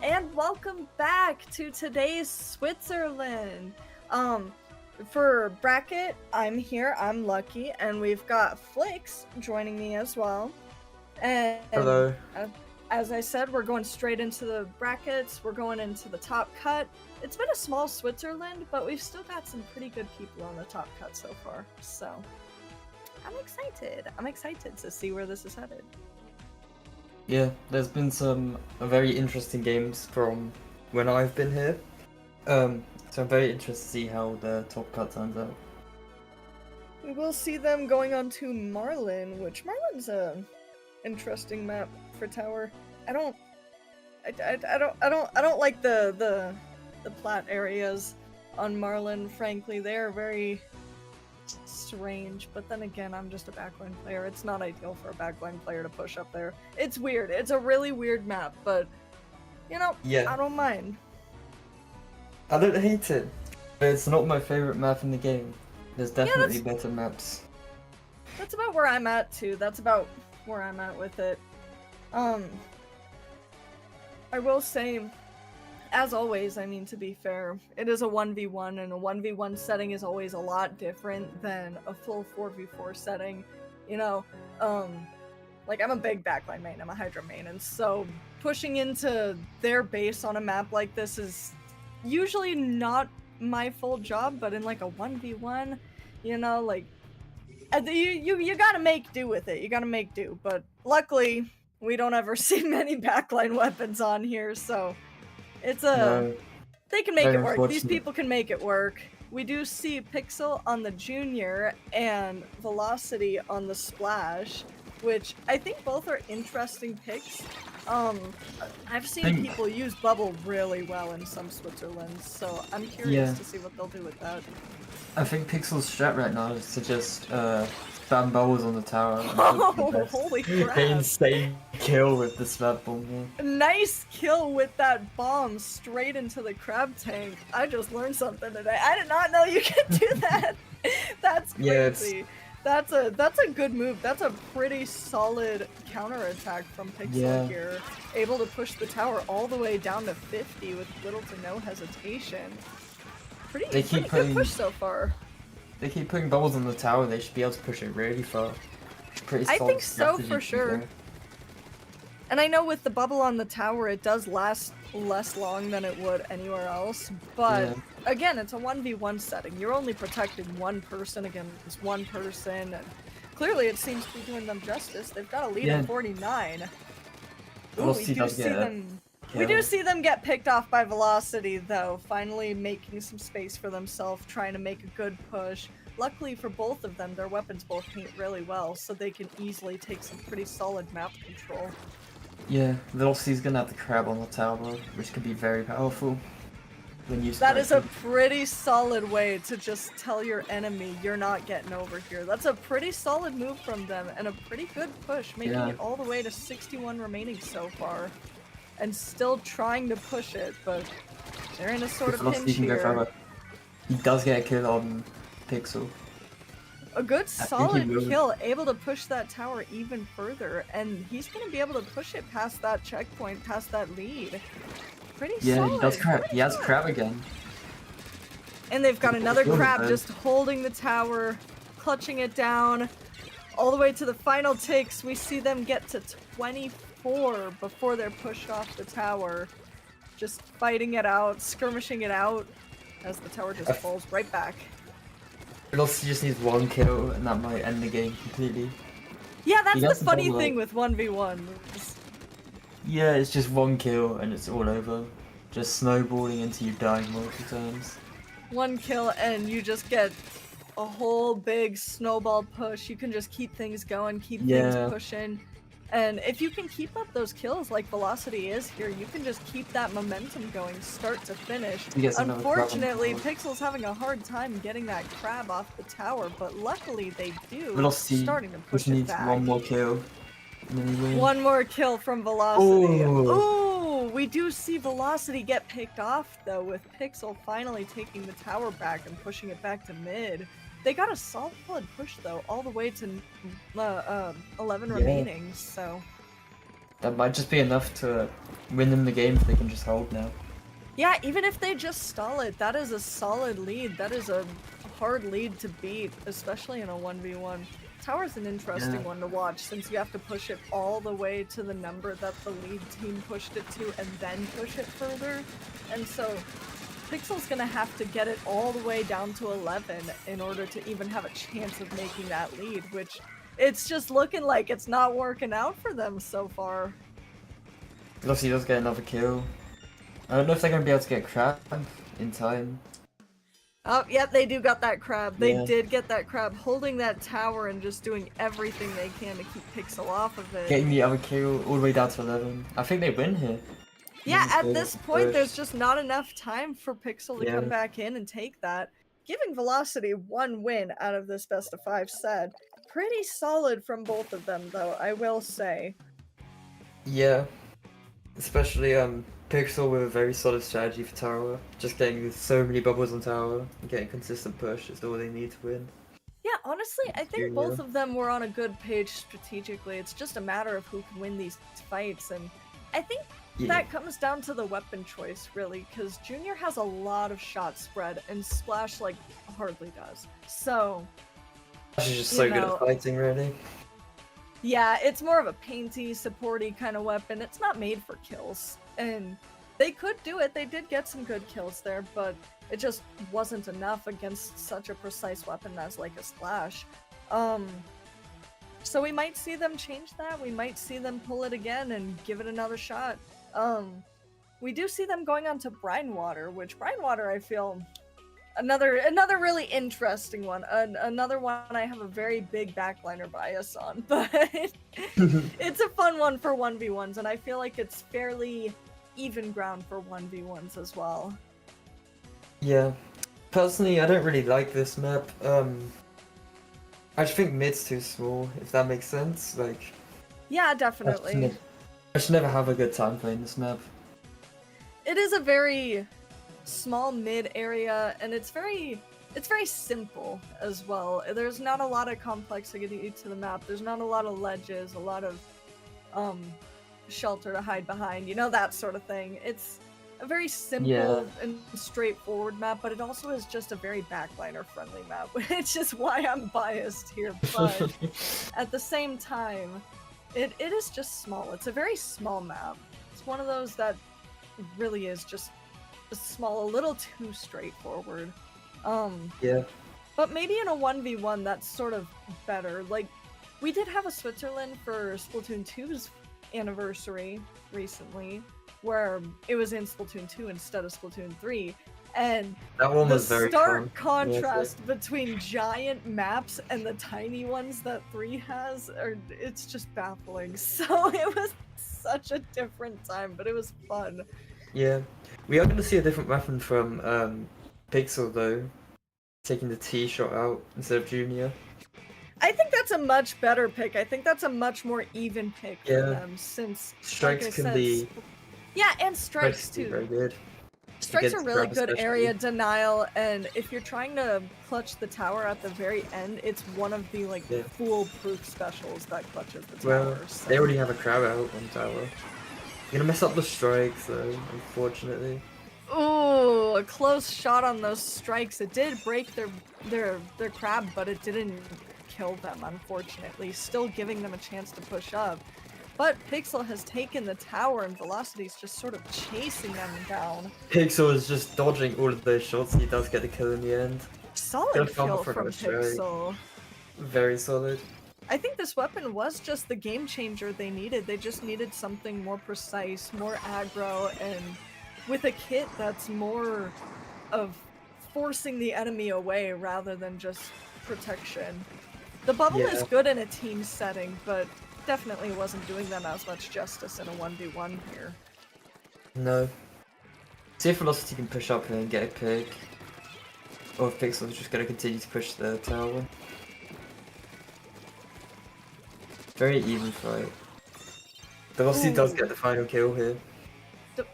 And welcome back to today's Switzerland. For bracket, I'm here, I'm Lucky, and we've got Flix joining me as well. And Hello. as I said, we're going straight into the brackets, we're going into the top cut. It's been a small Switzerland, but we've still got some pretty good people on the top cut so far, so I'm excited. I'm excited to see where this is headed. Yeah, there's been some very interesting games from when I've been here. So I'm very interested to see how the top cut turns out. We will see them going on to Marlin, which Marlin's a interesting map for tower. I don't like the plat areas on Marlin, frankly. They are very strange, but then again, I'm just a backline player. It's not ideal for a backline player to push up there. It's weird. It's a really weird map, but you know, Yeah. I don't mind. I don't hate it, but it's not my favorite map in the game. There's definitely better maps. That's about where I'm at too. That's about where I'm at with it. I will say, as always, I mean, to be fair, it is a 1v1, and a 1v1 setting is always a lot different than a full 4v4 setting. You know, like, I'm a big backline main, I'm a Hydra main, and so pushing into their base on a map like this is usually not my full job, but in like a 1v1, you know, like, you gotta make do with it. You gotta make do, but luckily, we don't ever see many backline weapons on here, so it's No, they can make it very work. These unfortunate. people can make it work. We do see Pixel on the Junior and Velocity on the Splash, which I think both are interesting picks. I've seen people use Bubble really well in some Switzerlands, so I'm curious Yeah. to see what they'll do with that. I think Pixel's strat right now is to just spam bubbles on the tower. And Oh, hope for the best. holy crap. Insane kill with the spam bomb. Yeah. Nice kill with that bomb straight into the crab tank. I just learned something today. I did not know you could do that. That's crazy. Yeah, That's a good move. That's a pretty solid counterattack from Pixel Yeah. here. Able to push the tower all the way down to 50 with little to no hesitation. They keep Pretty good putting- push so far. They keep putting bubbles on the tower, they should be able to push it really far. Pretty I solid think so, strategy, for to be sure. fair. And I know with the bubble on the tower, it does last less long than it would anywhere else, but Yeah. again, it's a 1v1 setting. You're only protecting one person against one person, and clearly it seems to be doing them justice. They've got a lead Yeah. of 49. Ooh, Velocity we do does see get a them. We do kill. see them get picked off by Velocity, though, finally making some space for themselves, trying to make a good push. luckily for both of them, their weapons both paint really well, so they can easily take some pretty solid map control. Yeah, Velocity's gonna have the crab on the tower, which could be very powerful when used That is a correctly. pretty solid way to just tell your enemy you're not getting over here. That's a pretty solid move from them and a pretty good push, making Yeah. it all the way to 61 remaining so far. And still trying to push it, but they're in a sort of Velocity pinch can go here. further. He does get a kill on Pixel. A good think he solid will. kill, able to push that tower even further, and he's going to be able to push it past that checkpoint, past that lead. Pretty Yeah, solid. he does crab. pretty He has good. crab again. And they've got another Good, crab man. just holding the tower, clutching it down, all the way to the final ticks. We see them get to 24 before they're pushed off the tower. Just fighting it out, skirmishing it out, as the tower just falls right back. Velocity just needs one kill, and that might end the game completely. Yeah, that's He the doesn't funny double thing up. with 1v1. Yeah, it's just one kill, and it's all over. Just snowballing until you die multiple times. One kill and you just get a whole big snowball push. You can just keep things going, keep Yeah. things pushing. And if you can keep up those kills like Velocity is here, you can just keep that momentum going start to finish. He gets another crab on the Unfortunately, tower. Pixel's having a hard time getting that crab off the tower, but luckily they do. Velocity Starting to push just it needs back. one more kill. And then he wins. One more kill from Velocity. Ooh. Ooh, we do see Velocity get picked off though, with Pixel finally taking the tower back and pushing it back to mid. They got a solid push though, all the way to 11 Yeah. remaining, so... That might just be enough to win them the game if they can just hold now. Yeah, even if they just stall it, that is a solid lead. That is a hard lead to beat, especially in a 1v1. Tower's an interesting Yeah. one to watch, since you have to push it all the way to the number that the lead team pushed it to, and then push it further. And so, Pixel's gonna have to get it all the way down to 11 in order to even have a chance of making that lead, which it's just looking like it's not working out for them so far. Velocity does get another kill. I don't know if they're going to be able to get crab in time. Oh, yeah, they do got that crab. They Yeah. did get that crab, holding that tower and just doing everything they can to keep Pixel off of it. Getting the other kill all the way down to 11. I think they win here. Yeah, Means at they this get point, pushed. there's just not enough time for Pixel to Yeah. come back in and take that. Giving Velocity one win out of this best of 5 set. Pretty solid from both of them, though, I will say. Yeah. Especially Pixel with a very solid strategy for tower. Just getting so many bubbles on tower and getting consistent push is all they need to win. Yeah, honestly, I think Junior. both of them were on a good page strategically. It's just a matter of who can win these fights, and I think Yeah. that comes down to the weapon choice, really, because Junior has a lot of shot spread, and Splash, like, hardly does. So, She's just you so good know- at fighting, really. yeah, it's more of a painty, supporty kind of weapon. It's not made for kills, and they could do it. They did get some good kills there, but it just wasn't enough against such a precise weapon as, like, a Splash. So we might see them change that. We might see them pull it again and give it another shot. We do see them going on to Brine Water, which Brine Water, I feel, another really interesting one. Another one I have a very big backliner bias on, but it's a fun one for 1v1s, and I feel like it's fairly even ground for 1v1s as well. Yeah. Personally, I don't really like this map. I just think mid's too small, if that makes sense. Like, Yeah, I definitely. should never have a good time playing this map. It is a very small mid area, and it's very simple as well. There's not a lot of complexity to the map. There's not a lot of ledges, a lot of shelter to hide behind, you know, that sort of thing. It's a very simple Yeah. and straightforward map, but it also is just a very backliner friendly map, which is why I'm biased here. But at the same time, it is just small. It's a very small map. It's one of those that really is just small, a little too straightforward. Yeah. But maybe in a 1v1 that's sort of better. Like, we did have a Switzerland for Splatoon 2's anniversary recently, where it was in Splatoon 2 instead of Splatoon 3. And That one the was very stark fun. contrast between giant maps and the tiny ones that 3 has, it's just baffling. So it was such a different time, but it was fun. Yeah. We are going to see a different weapon from Pixel, though. Taking the T shot out instead of Junior. I think that's a much better pick. I think that's a much more even pick for Yeah. them, since Strikes like I can said, be... yeah, and strikes can be very too. good. Strikes are Against really grab good especially. area denial, and if you're trying to clutch the tower at the very end, it's one of the like Yeah. foolproof specials that clutches the Well, tower. So. they already have a crab out on tower. You're gonna mess up the strikes, though, unfortunately. Ooh, a close shot on those strikes. It did break their crab, but it didn't kill them, unfortunately. Still giving them a chance to push up. But Pixel has taken the tower and Velocity's just sort of chasing them down. Pixel is just dodging all of those shots. He does get the kill in the end. Solid Good fumble kill for from another strike. Pixel. Very solid. I think this weapon was just the game changer they needed. They just needed something more precise, more aggro, and with a kit that's more of forcing the enemy away rather than just protection. The bubble is good in a team setting, but definitely wasn't doing them as much justice in a 1v1 here. No. See if Velocity can push up and get a pick. Or if Pixel's just gonna continue to push the tower. Very even fight. Velocity does get the final kill here.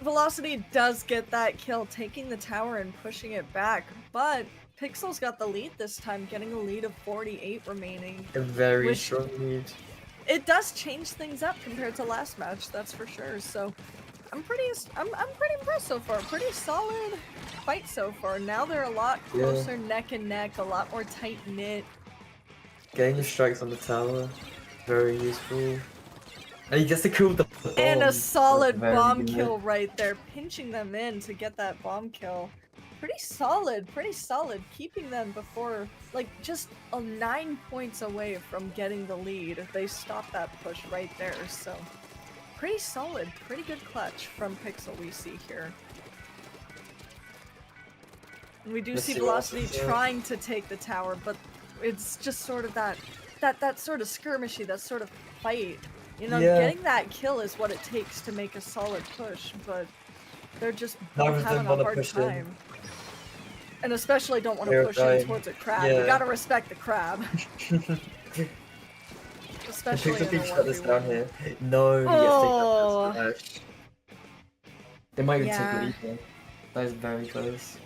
Velocity does get that kill, taking the tower and pushing it back, but Pixel's got the lead this time, getting a lead of 48 remaining. A very strong lead. It does change things up compared to last match, that's for sure. So I'm pretty impressed so far. Pretty solid fight so far. Now they're a lot closer neck and neck, a lot more tight knit. Getting the strikes on the tower, very useful. And he gets to kill the bomb. And a solid bomb kill right there, pinching them in to get that bomb kill. Pretty solid, keeping them before, like, just 9 points away from getting the lead. They stopped that push right there, so pretty solid, pretty good clutch from Pixel we see here. And we do see Velocity trying to take the tower, but it's just sort of that sort of skirmishy, that sort of fight. You know, getting that kill is what it takes to make a solid push, but they're just having a hard time. And especially don't want to push in towards a crab. You gotta respect the crab. Especially in the 1v1. No, he gets to take that smash. They might even take the lead though. That is very close.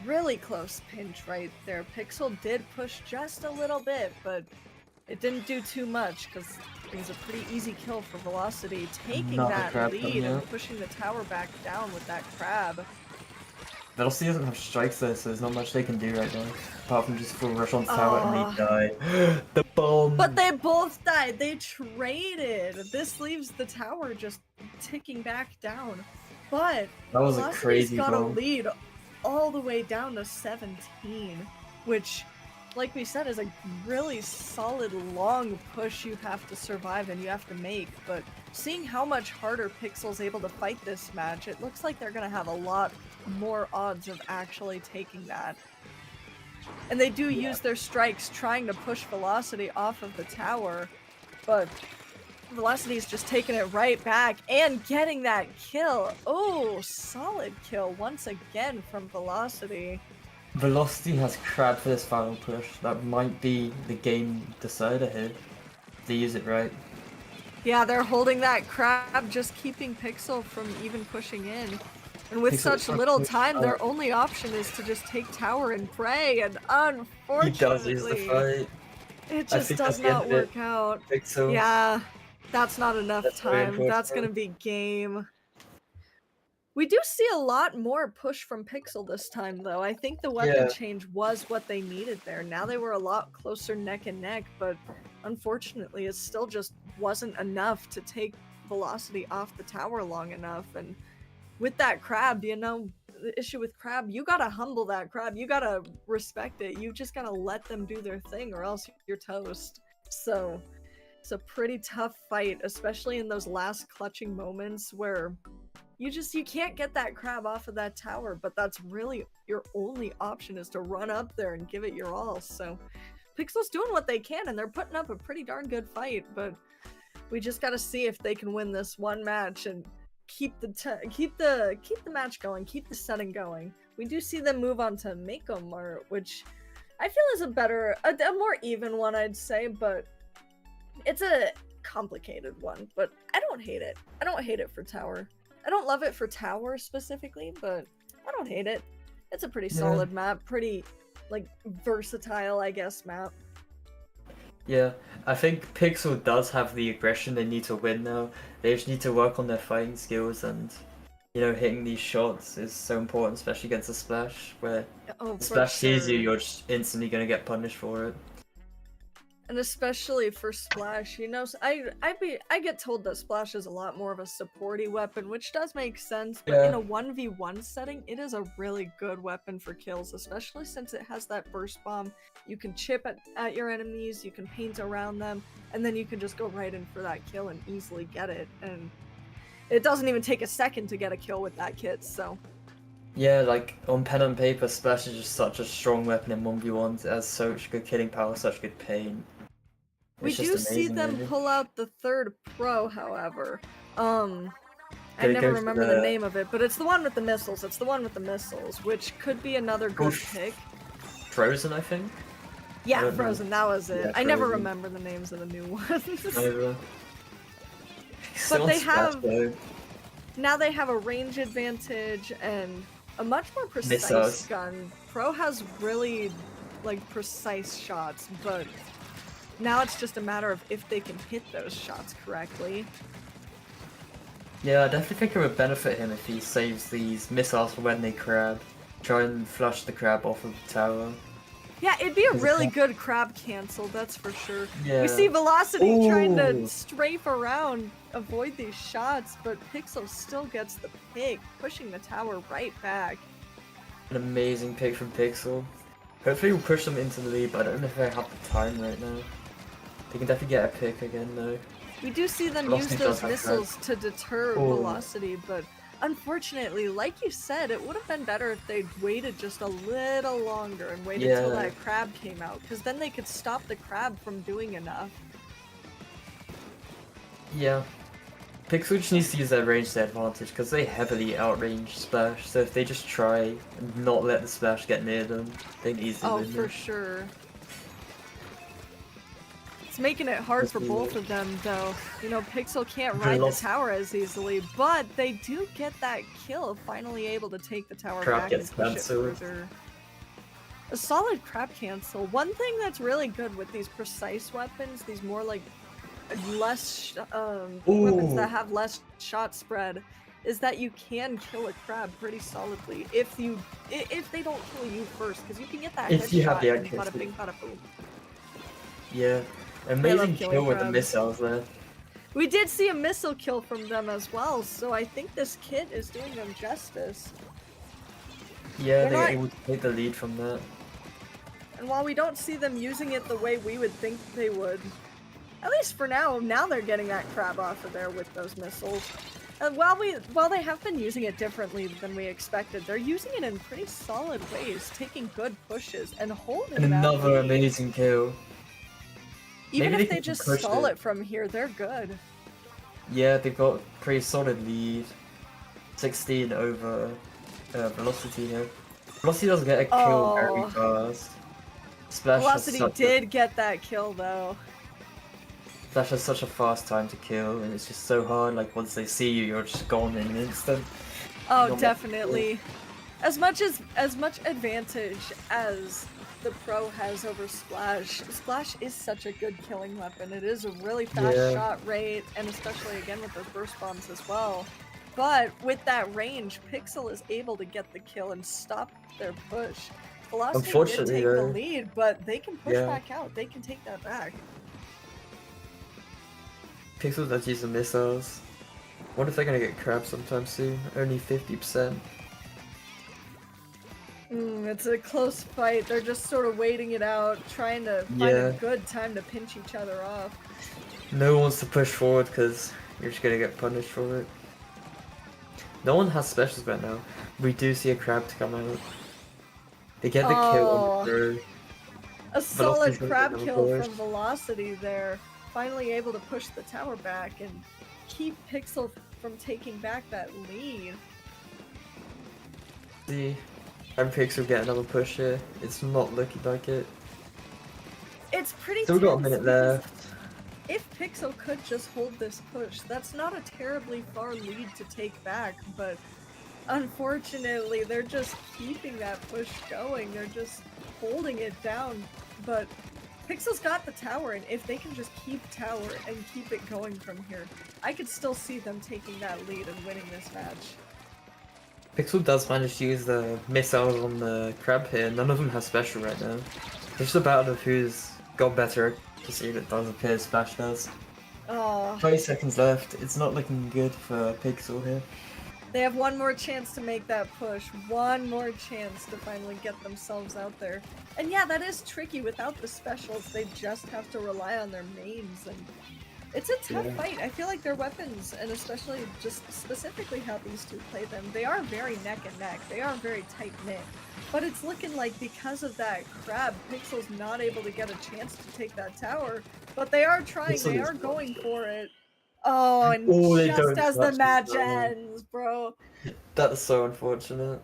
Really close pinch right there. Pixel did push just a little bit, but it didn't do too much because it was a pretty easy kill for Velocity, taking that lead and pushing the tower back down with that crab. Velocity doesn't have strikes there, so there's not much they can do right now, apart from just full rush on tower and they die. The bomb! But they both died! They traded! This leaves the tower just ticking back down. But that was Velocity's a crazy got bomb. a lead all the way down to 17, which, like we said, is a really solid long push you have to survive and you have to make, but seeing how much harder Pixel's able to fight this match, it looks like they're gonna have a lot more odds of actually taking that. And they do use their strikes trying to push Velocity off of the tower, but Velocity's just taking it right back and getting that kill. Oh, solid kill once again from Velocity. Velocity has crab for this final push. That might be the game decider here. If they use it right. Yeah, they're holding that crab, just keeping Pixel from even pushing in. And with such little time, their only option is to just take tower and pray, and unfortunately, he does use the fight. It just does not work out. Pixel. Yeah, that's not enough time. That's gonna be game. We do see a lot more push from Pixel this time, though. I think the weapon change was what they needed there. Now they were a lot closer neck and neck, but unfortunately, it still just wasn't enough to take Velocity off the tower long enough. And with that crab, you know, the issue with crab, you gotta humble that crab. You gotta respect it. You just gotta let them do their thing, or else you're toast. So it's a pretty tough fight, especially in those last clutching moments where You can't get that crab off of that tower, but that's really your only option is to run up there and give it your all. So Pixel's doing what they can, and they're putting up a pretty darn good fight, but we just gotta see if they can win this one match and keep the match going, keep the setting going. We do see them move on to Mako Mart, which I feel is a more even one, I'd say, but it's a complicated one. But I don't hate it. I don't hate it for Tower. I don't love it for Tower specifically, but I don't hate it. It's a pretty solid map, pretty like versatile, I guess, map. Yeah, I think Pixel does have the aggression they need to win now. They just need to work on their fighting skills, and you know, hitting these shots is so important, especially against the Splash, where the Splash sees you, you're just instantly gonna get punished for it. And especially for Splash, you know, I get told that Splash is a lot more of a supporty weapon, which does make sense, but in a 1v1 setting, it is a really good weapon for kills, especially since it has that burst bomb. You can chip at your enemies, you can paint around them, and then you can just go right in for that kill and easily get it, and it doesn't even take a second to get a kill with that kit, so... Yeah, like, on pen and paper, Splash is just such a strong weapon in 1v1s. It has such good killing power, such good pain. We do see them pull out the third pro, however. I never remember the name of it, but it's the one with the missiles. It's the one with the missiles, which could be another good pick. Frozen, I think? Yeah, Frozen, that was it. Yeah, I never remember the names of the new ones. But they have... Now they have a range advantage and a much more precise gun. Pro has really, like, precise shots, but... Now it's just a matter of if they can hit those shots correctly. Yeah, I definitely think it would benefit him if he saves these missiles for when they crab. Try and flush the crab off of the tower. Yeah, it'd be a really good crab cancel, that's for sure. Yeah. We see Velocity trying to strafe around, avoid these shots, but Pixel still gets the pick, pushing the tower right back. An amazing pick from Pixel. Hopefully we'll push them into the lead, but I don't know if I have the time right now. They can definitely get a pick again, though. We do see them use those missiles to deter Velocity, but unfortunately, like you said, it would have been better if they'd waited just a little longer and waited till that crab came out, because then they could stop the crab from doing enough. Yeah. Pixel just needs to use their range to their advantage, because they heavily outrange Splash, so if they just try and not let the Splash get near them, they can easily win. Oh, for sure. It's making it hard for both of them, though. You know, Pixel can't ride the tower as easily, but they do get that kill, finally able to take the tower back and push it further. A solid crab cancel. One thing that's really good with these precise weapons, these more like less weapons that have less shot spread, is that you can kill a crab pretty solidly if they don't kill you first, because you can get that headshot and bada bing bada boom. Yeah. Amazing kill with the missiles there. We did see a missile kill from them as well, so I think this kit is doing them justice. Yeah, they were able to take the lead from that. And while we don't see them using it the way we would think they would, at least for now they're getting that crab off of there with those missiles. And while they have been using it differently than we expected, they're using it in pretty solid ways, taking good pushes and holding that another amazing kill. Even if they just stall it from here, they're good. Yeah, they've got a pretty solid lead. 16 over Velocity here. Velocity doesn't get a kill very fast. Splash Velocity did get that kill though. Splash has such a fast time to kill, and it's just so hard. Like once they see you, you're just gone in an instant. Oh, definitely. As much advantage as the Pro has over Splash. Splash is such a good killing weapon. It is a really fast shot rate, and especially again with those burst bombs as well. But with that range, Pixel is able to get the kill and stop their push. Velocity did take the lead, but they can push back out. They can take that back. Pixel does use the missiles. What if they're gonna get crab sometime soon? Only 50%. It's a close fight. They're just sort of waiting it out, trying to find a good time to pinch each other off. No one wants to push forward because you're just gonna get punished for it. No one has specials right now. We do see a crab to come out. They get the kill on the throw. A solid Velocity's gonna get crab another kill push. from Velocity there. Finally able to push the tower back and keep Pixel from taking back that lead. See, and Pixel get another push here. It's not looking like it. It's pretty Still got a tense minute because left. if Pixel could just hold this push, that's not a terribly far lead to take back, but unfortunately they're just keeping that push going. They're just holding it down, but Pixel's got the tower, and if they can just keep tower and keep it going from here, I could still see them taking that lead and winning this match. Pixel does manage to use the missiles on the crab here. None of them have special right now. It's just a battle of who's got better accuracy that does appear Splash does. Oh, 20 seconds left. It's not looking good for Pixel here. they have one more chance to make that push, one more chance to finally get themselves out there. And yeah, that is tricky without the specials. They just have to rely on their mains, and it's a tough Yeah. fight. I feel like their weapons, and especially just specifically how these two play them, they are very neck and neck. They are very tight-knit. But it's looking like because of that crab, Pixel's not able to get a chance to take that tower. But they are trying, Pixel they is are blocking. going for it. Oh, and Oh, they just don't as the clutch match this time. ends, bro. That's so unfortunate.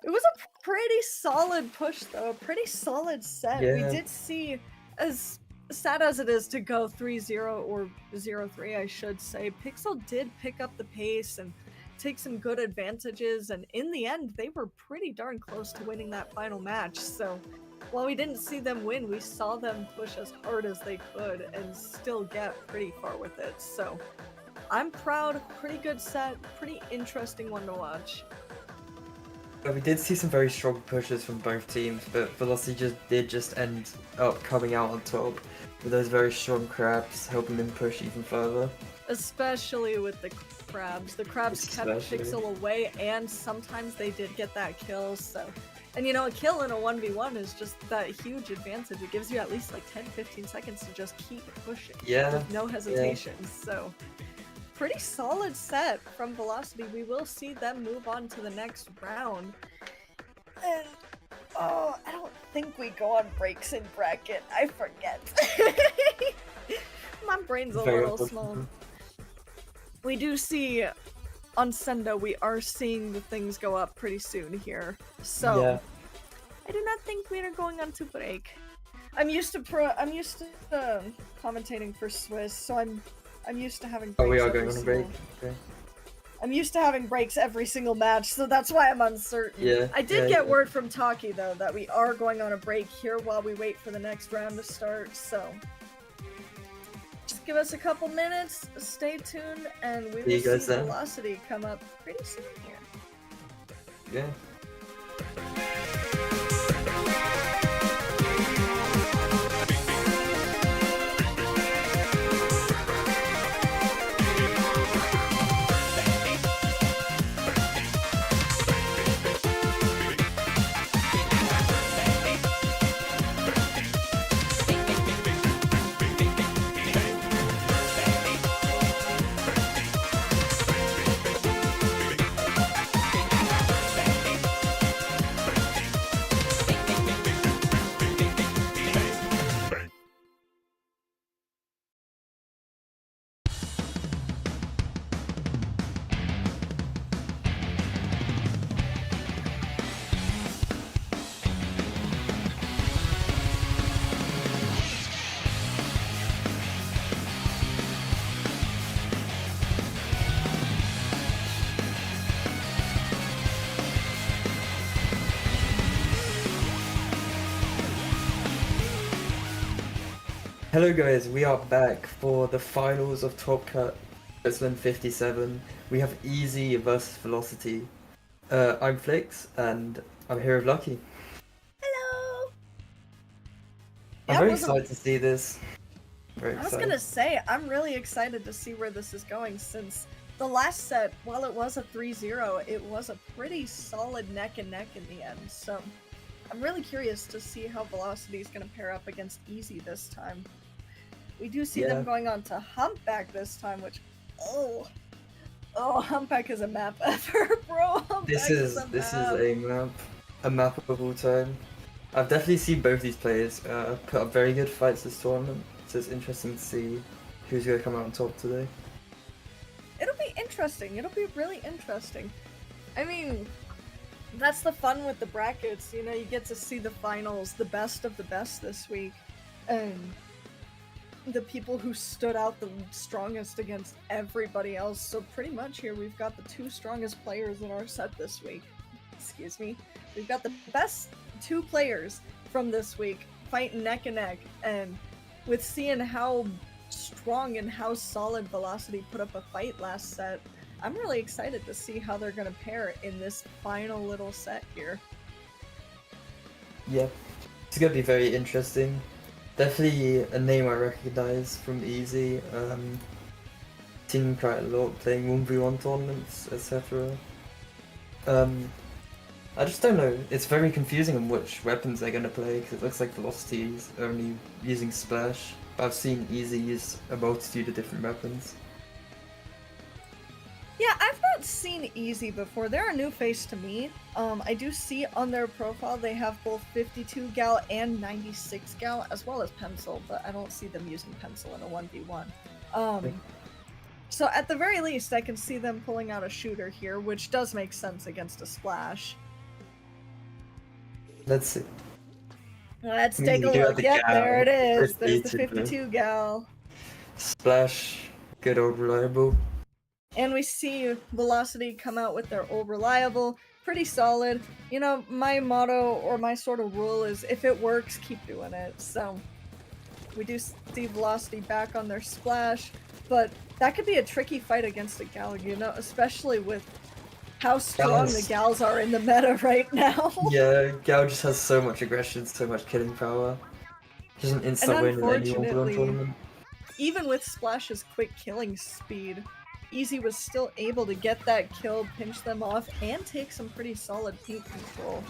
It was a pretty solid push, though. A pretty solid set. We Yeah. did see, as sad as it is to go 3-0 or 0-3, I should say, Pixel did pick up the pace and take some good advantages. And in the end, they were pretty darn close to winning that final match. So while we didn't see them win, we saw them push as hard as they could and still get pretty far with it. So I'm proud. Pretty good set. Pretty interesting one to watch. We did see some very strong pushes from both teams, but Velocity did end up coming out on top with those very strong crabs, helping them push even further. Especially with the crabs. The crabs kept Especially. Pixel away, and sometimes they did get that kill, so... And you know, a kill in a 1v1 is just that huge advantage. It gives you at least like 10-15 seconds to just keep pushing. Yeah. With no hesitation, so... Pretty solid set from Velocity. We will see them move on to the next round. And... Oh, I don't think we go on breaks in bracket. I forget. My brain's a Very little small. unfortunate. We do see on Sendo, we are seeing the things go up pretty soon here. So Yeah. I do not think we are going on to break. I'm used to commentating for Swiss, so I'm used to having breaks. Oh, we are every going on a break. single- Okay. I'm used to having breaks every single match, so that's why I'm uncertain. Yeah. I did yeah, get word from Taki though that we are going on a break here while we wait for the next round to start, so just give us a couple minutes, stay tuned, and we See will you see guys then. Velocity come up pretty soon here. Yeah. Hello guys, we are back for the finals of Top Cut Splatoon 57. We have Easy versus Velocity. I'm Flix, and I'm here with Lucky. Hello! I'm Yeah, very wasn't- excited to see this. Very I was excited. gonna say, I'm really excited to see where this is going since the last set, while it was a 3-0, it was a pretty solid neck and neck in the end, so I'm really curious to see how Velocity is gonna pair up against Easy this time. We do see Yeah. them going on to Humpback this time, which, oh, Oh, Humpback is a map ever, bro. Humpback This is a a map of all time. I've definitely seen both these players put up very good fights this tournament, so it's interesting to see who's going to come out on top today. It'll be interesting. It'll be really interesting. I mean, that's the fun with the brackets. You know, you get to see the finals, the best of the best this week, and the people who stood out the strongest against everybody else. So pretty much here we've got the two strongest players in our set this week. Excuse me. We've got the best two players from this week fighting neck and neck, and with seeing how strong and how solid Velocity put up a fight last set, I'm really excited to see how they're gonna pair in this final little set here. Yeah, it's going to be very interesting. Definitely a name I recognize from Easy. Seen him quite a lot playing 1v1 tournaments, etc. I just don't know. It's very confusing on which weapons they're going to play because it looks like Velocity is only using Splash. But I've seen Easy use a multitude of different weapons. Yeah, I've not seen Easy before. They're a new face to me. I do see on their profile they have both 52 gal and 96 gal, as well as Pencil, but I don't see them using Pencil in a 1v1. So at the very least, I can see them pulling out a shooter here, which does make sense against a Splash. Let's see. Let's We take a do have look. the Yep, gal. there it is. There's the 52. 52 gal. Splash, good old reliable. And we see Velocity come out with their old reliable, pretty solid. You know, my motto or my sort of rule is if it works, keep doing it. So we do see Velocity back on their Splash, but that could be a tricky fight against a gal, you know, especially with how strong the gals are in the meta right now. Yeah, Gal just has so much aggression, so much killing power. Just an instant win in any 1v1 unfortunately, tournament. even with Splash's quick killing speed, Easy was still able to get that kill, pinch them off, and take some pretty solid paint control.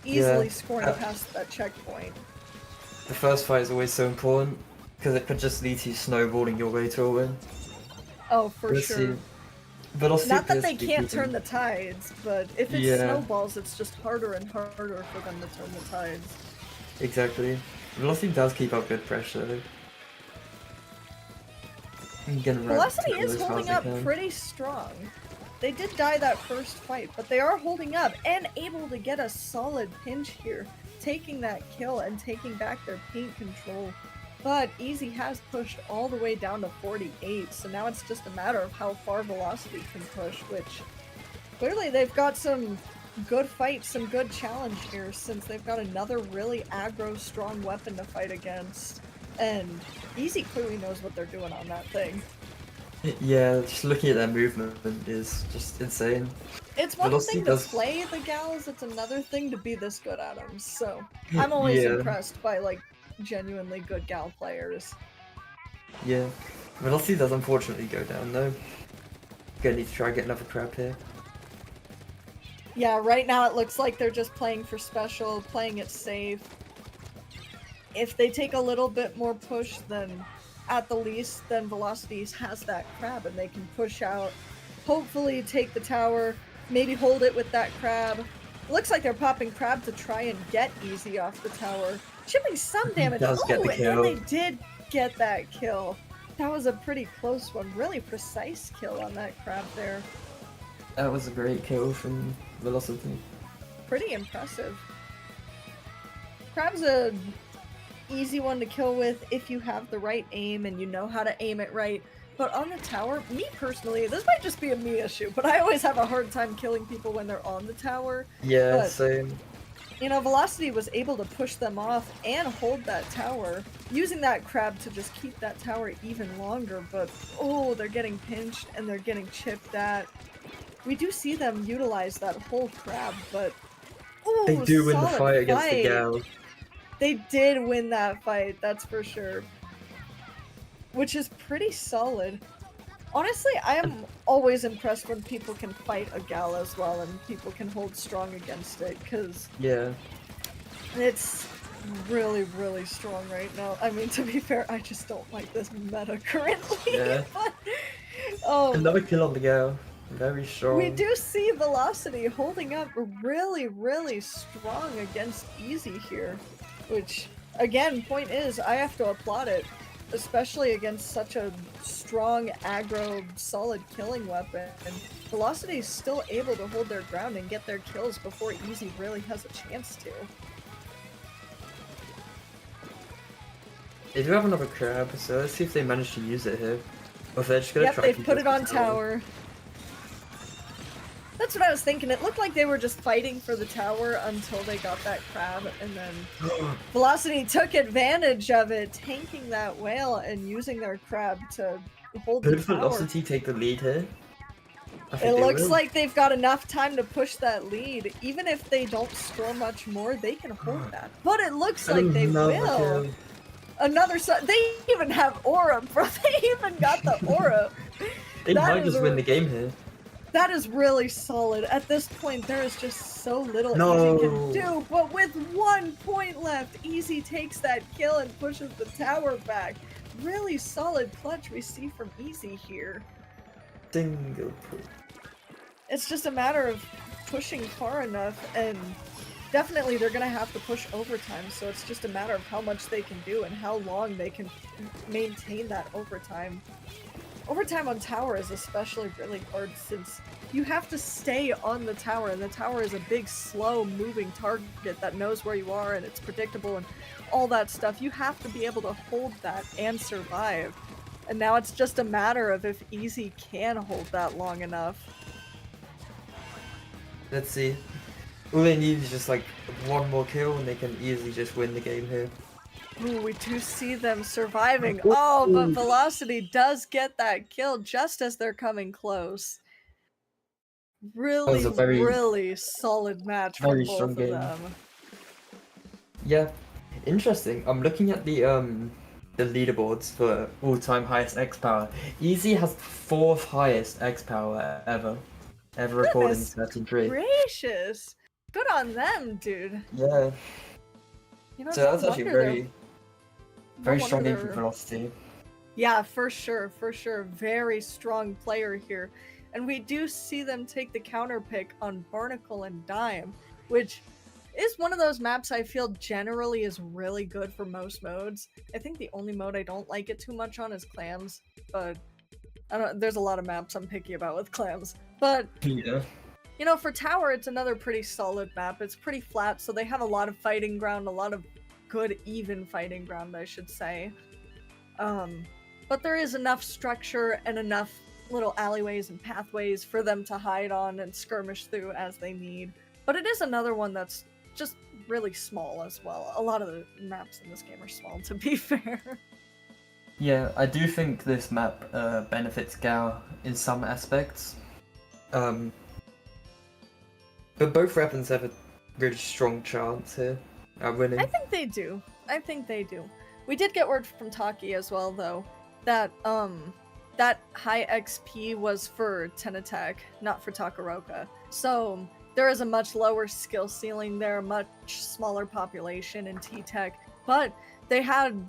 Easily scoring past that checkpoint. The first fight is always so important, because it could just lead to you snowballing your way to a win. Oh, for sure. Not that they can't turn the tides, but if it snowballs, it's just harder and harder for them to turn the tides. Exactly. Velocity does keep up good pressure. Velocity is holding up pretty strong. They did die that first fight, but they are holding up and able to get a solid pinch here, taking that kill and taking back their paint control. But Easy has pushed all the way down to 48, so now it's just a matter of how far Velocity can push, which clearly they've got some good fights, some good challenge here, since they've got another really aggro strong weapon to fight against. And Easy clearly knows what they're doing on that thing. Yeah, just looking at their movement is just insane. It's one thing to play the gals, it's another thing to be this good at them, so I'm always impressed by, like, genuinely good gal players. Yeah. Velocity does unfortunately go down though. Gonna need to try and get another crab here. Yeah, right now it looks like they're just playing for special, playing it safe. If they take a little bit more push, then at the least, then Velocity has that crab and they can push out. Hopefully take the tower, maybe hold it with that crab. Looks like they're popping crab to try and get Easy off the tower. Chipping some damage. Oh, and then they did get that kill. That was a pretty close one. Really precise kill on that crab there. That was a great kill from Velocity. Pretty impressive. Crab's a easy one to kill with if you have the right aim and you know how to aim it right. But on the tower, me personally, this might just be a me issue, but I always have a hard time killing people when they're on the tower. Yeah, same. You know, Velocity was able to push them off and hold that tower, using that crab to just keep that tower even longer, but oh, they're getting pinched and they're getting chipped at. We do see them utilize that whole crab, but oh, they do win the fight against the gal. They did win that fight, that's for sure. Which is pretty solid. Honestly, I am always impressed when people can fight a gal as well and people can hold strong against it, because it's really, really strong right now. I mean, to be fair, I just don't like this meta currently, but Another kill on the go. Very strong. We do see Velocity holding up really, really strong against Easy here. Which, again, point is, I have to applaud it. Especially against such a strong, aggro, solid killing weapon. And Velocity is still able to hold their ground and get their kills before Easy really has a chance to. They do have another crab, so let's see if they manage to use it here. Or if they're just gonna Yep, try to they've keep put this it on tower. tower. That's what I was thinking. It looked like they were just fighting for the tower until they got that crab, and then Velocity took advantage of it, tanking that whale and using their crab to hold the Could tower. Velocity take the lead here? I It think they looks will. like they've got enough time to push that lead. Even if they don't score much more, they can hold that. But it looks like they Another will. kill. Another they even have aura, bro. They even got the aura. They That might is just a- win the game here. That is really solid. At this point, there is just so little No. Easy can do. But with 1 point left, Easy takes that kill and pushes the tower back. Really solid clutch we see from Easy here. Single point. It's just a matter of pushing far enough, and definitely they're gonna have to push overtime, so it's just a matter of how much they can do and how long they can maintain that overtime. Overtime on tower is especially really hard since you have to stay on the tower, and the tower is a big, slow moving target that knows where you are and it's predictable and all that stuff. You have to be able to hold that and survive. And now it's just a matter of if Easy can hold that long enough. Let's see. All they need is just like one more kill and they can easily just win the game here. Ooh, we do see them surviving. Oh, but Velocity does get that kill just as they're coming close. Really, a very- really solid match from very both strong of game. them. Yeah, interesting. I'm looking at the leaderboards for all-time highest X power. Easy has 4th highest X power ever recorded in Goodness 13.3. Gracious! Good on them, dude. Yeah, You know, so that's no actually wonder very they're- no strong wonder game from they're- Velocity. Yeah, for sure, for sure. Very strong player here. And we do see them take the counter pick on Barnacle and Dime, which is one of those maps I feel generally is really good for most modes. I think the only mode I don't like it too much on is Clams, but I don't. There's a lot of maps I'm picky about with Clams. But Yeah. you know, for Tower, it's another pretty solid map. It's pretty flat, so they have a lot of fighting ground, a lot of good, even fighting ground, I should say. But there is enough structure and enough little alleyways and pathways for them to hide on and skirmish through as they need. But it is another one that's just really small as well. A lot of the maps in this game are small, to be fair. Yeah, I do think this map benefits Gao in some aspects. But both weapons have a really strong chance here at winning. I think they do. I think they do. We did get word from Taki as well, though, that that high XP was for Tenatek, not for Takaroka. So there is a much lower skill ceiling there, much smaller population in T-Tech, but they had,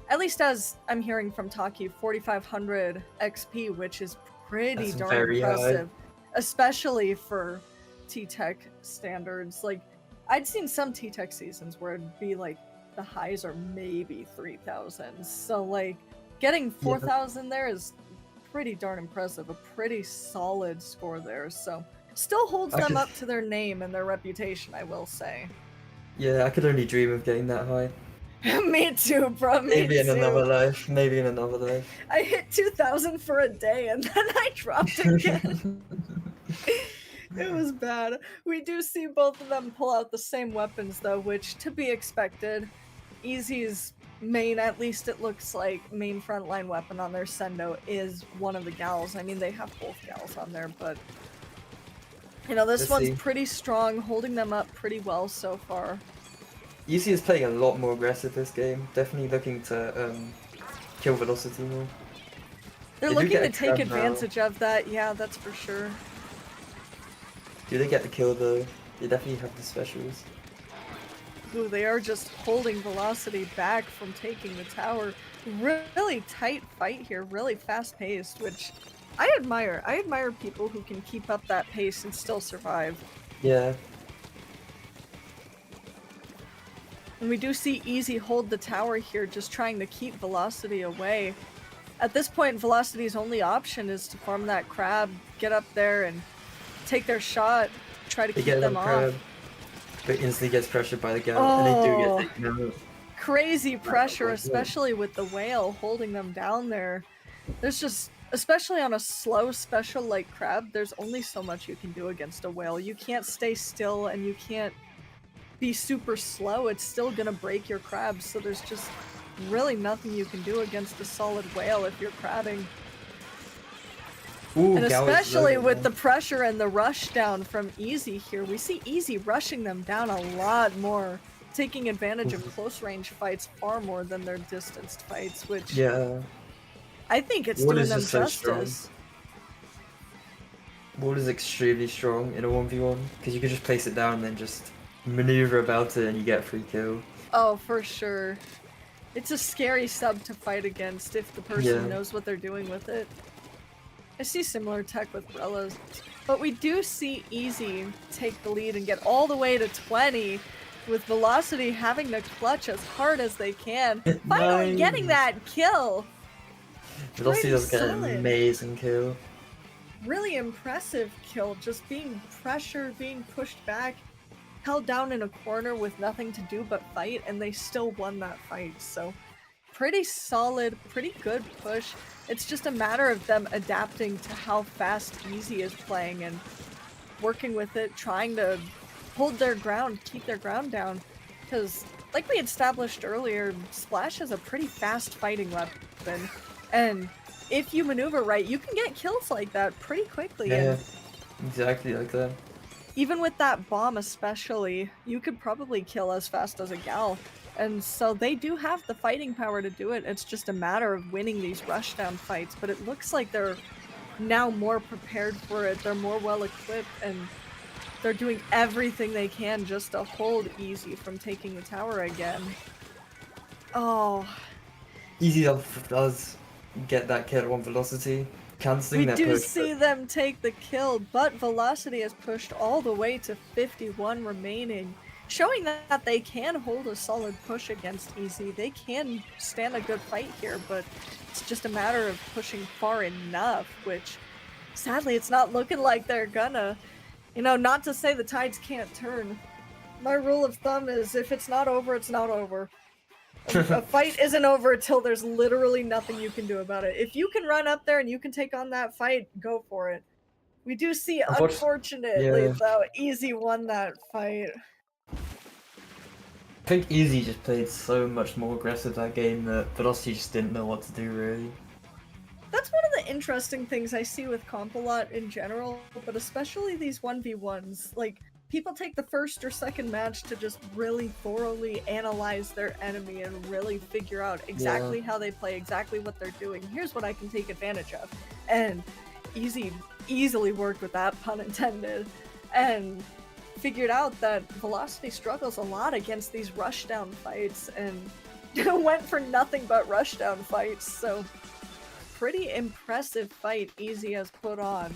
at least as I'm hearing from Taki, 4,500 XP, which is pretty That's darn very high. impressive, especially for T-Tech standards. Like, I'd seen some T-Tech seasons where it'd be like the highs are maybe 3,000. So like getting 4,000 there is pretty darn impressive. A pretty solid score there. So still holds I them could- up to their name and their reputation, I will say. Yeah, I could only dream of getting that high. Me too, bro. Me Maybe in too. another life. Maybe in another life. I hit 2,000 for a day and then I dropped again. It was bad. We do see both of them pull out the same weapons though, which to be expected. Easy's main, at least it looks like, main frontline weapon on their Sendo is one of the gals. I mean, they have both gals on there, but you know, this Let's one's see. pretty strong, holding them up pretty well so far. Easy is playing a lot more aggressive this game. Definitely looking to kill Velocity more. They're They do looking get to a take trap now. advantage of that, yeah, that's for sure. Do they get the kill though? They definitely have the specials. Ooh, they are just holding Velocity back from taking the tower. Really tight fight here, really fast paced, which I admire people who can keep up that pace and still survive. Yeah. And we do see Easy hold the tower here, just trying to keep Velocity away. At this point, Velocity's only option is to farm that crab, get up there and take their shot, try to They keep get them them off. crab, but instantly gets pressured by the gal, and they do Oh. get taken out. Crazy pressure, good. especially with the whale holding them down there. There's just, especially on a slow special like crab, there's only so much you can do against a whale. You can't stay still and you can't be super slow. It's still gonna break your crabs, so there's just really nothing you can do against a solid whale if you're crabbing. Ooh, And gal is especially low, with man. the pressure and the rush down from Easy here, we see Easy rushing them down a lot more, taking advantage of close range fights far more than their distanced fights, which Yeah. I think it's Wall doing is them just so strong. justice. Wall is extremely strong in a 1v1, because you can just place it down and then just maneuver about it and you get free kill. Oh, for sure. It's a scary sub to fight against if the person Yeah. knows what they're doing with it. I see similar tech with Brellas, but we do see Easy take the lead and get all the way to 20, with Velocity having to clutch as hard as they can. Finally Nice. getting that kill! Velocity does get an solid. amazing kill. Really impressive kill, just being pressured, being pushed back, held down in a corner with nothing to do but fight, and they still won that fight. So pretty solid, pretty good push. It's just a matter of them adapting to how fast Easy is playing and working with it, trying to hold their ground, keep their ground down. Because, like we established earlier, Splash is a pretty fast fighting weapon, and if you maneuver right, you can get kills like that pretty quickly. Yeah, And exactly like that. even with that bomb especially, you could probably kill as fast as a gal. And so they do have the fighting power to do it. It's just a matter of winning these rushdown fights. But it looks like they're now more prepared for it. They're more well equipped and they're doing everything they can just to hold Easy from taking the tower again. Oh, Easy does get that kill on Velocity, cancelling we that do push. see them take the kill, but Velocity has pushed all the way to 51 remaining, showing that they can hold a solid push against Easy. They can stand a good fight here, but it's just a matter of pushing far enough, which sadly it's not looking like they're gonna. You know, not to say the tides can't turn. My rule of thumb is if it's not over, it's not over. A fight isn't over until there's literally nothing you can do about it. If you can run up there and you can take on that fight, go for it. We do see, unfortunately, Yeah. though, Easy won that fight. I think Easy just played so much more aggressive that game that Velocity just didn't know what to do really. That's one of the interesting things I see with comp a lot in general, but especially these 1v1s. Like, people take the first or second match to just really thoroughly analyze their enemy and really figure out exactly how they play, exactly what they're doing. Here's what I can take advantage of. And Easy easily worked with that, pun intended, and figured out that Velocity struggles a lot against these rushdown fights and went for nothing but rushdown fights, so pretty impressive fight Easy has put on.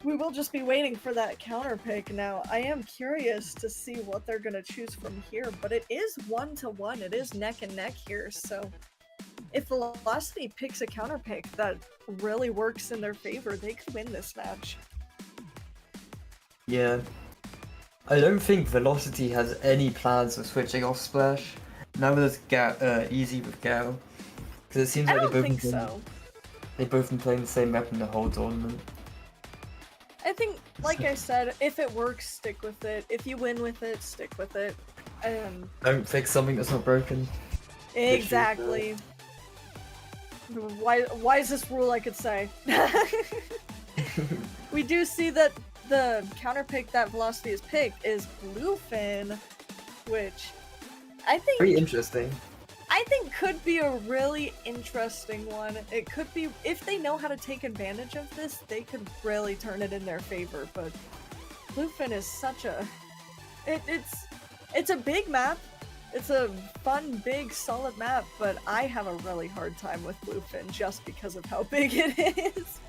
We will just be waiting for that counter pick now. I am curious to see what they're going to choose from here, but it is 1-1. It is neck and neck here, so if Velocity picks a counter pick that really works in their favor, they could win this match. Yeah. I don't think Velocity has any plans of switching off Splash. Now there's Easy with Gal. Because it seems I like don't think so. They've both been playing the same weapon the whole tournament. I think, like I said, if it works, stick with it. If you win with it, stick with it. And Don't fix something that's not broken. exactly. Wisest rule I could say. We do see that the counter pick that Velocity has picked is Bluefin, which I think Pretty interesting. could be a really interesting one. It could be, if they know how to take advantage of this, they could really turn it in their favor, but Bluefin is such a... It's a big map. It's a fun, big, solid map, but I have a really hard time with Bluefin just because of how big it is.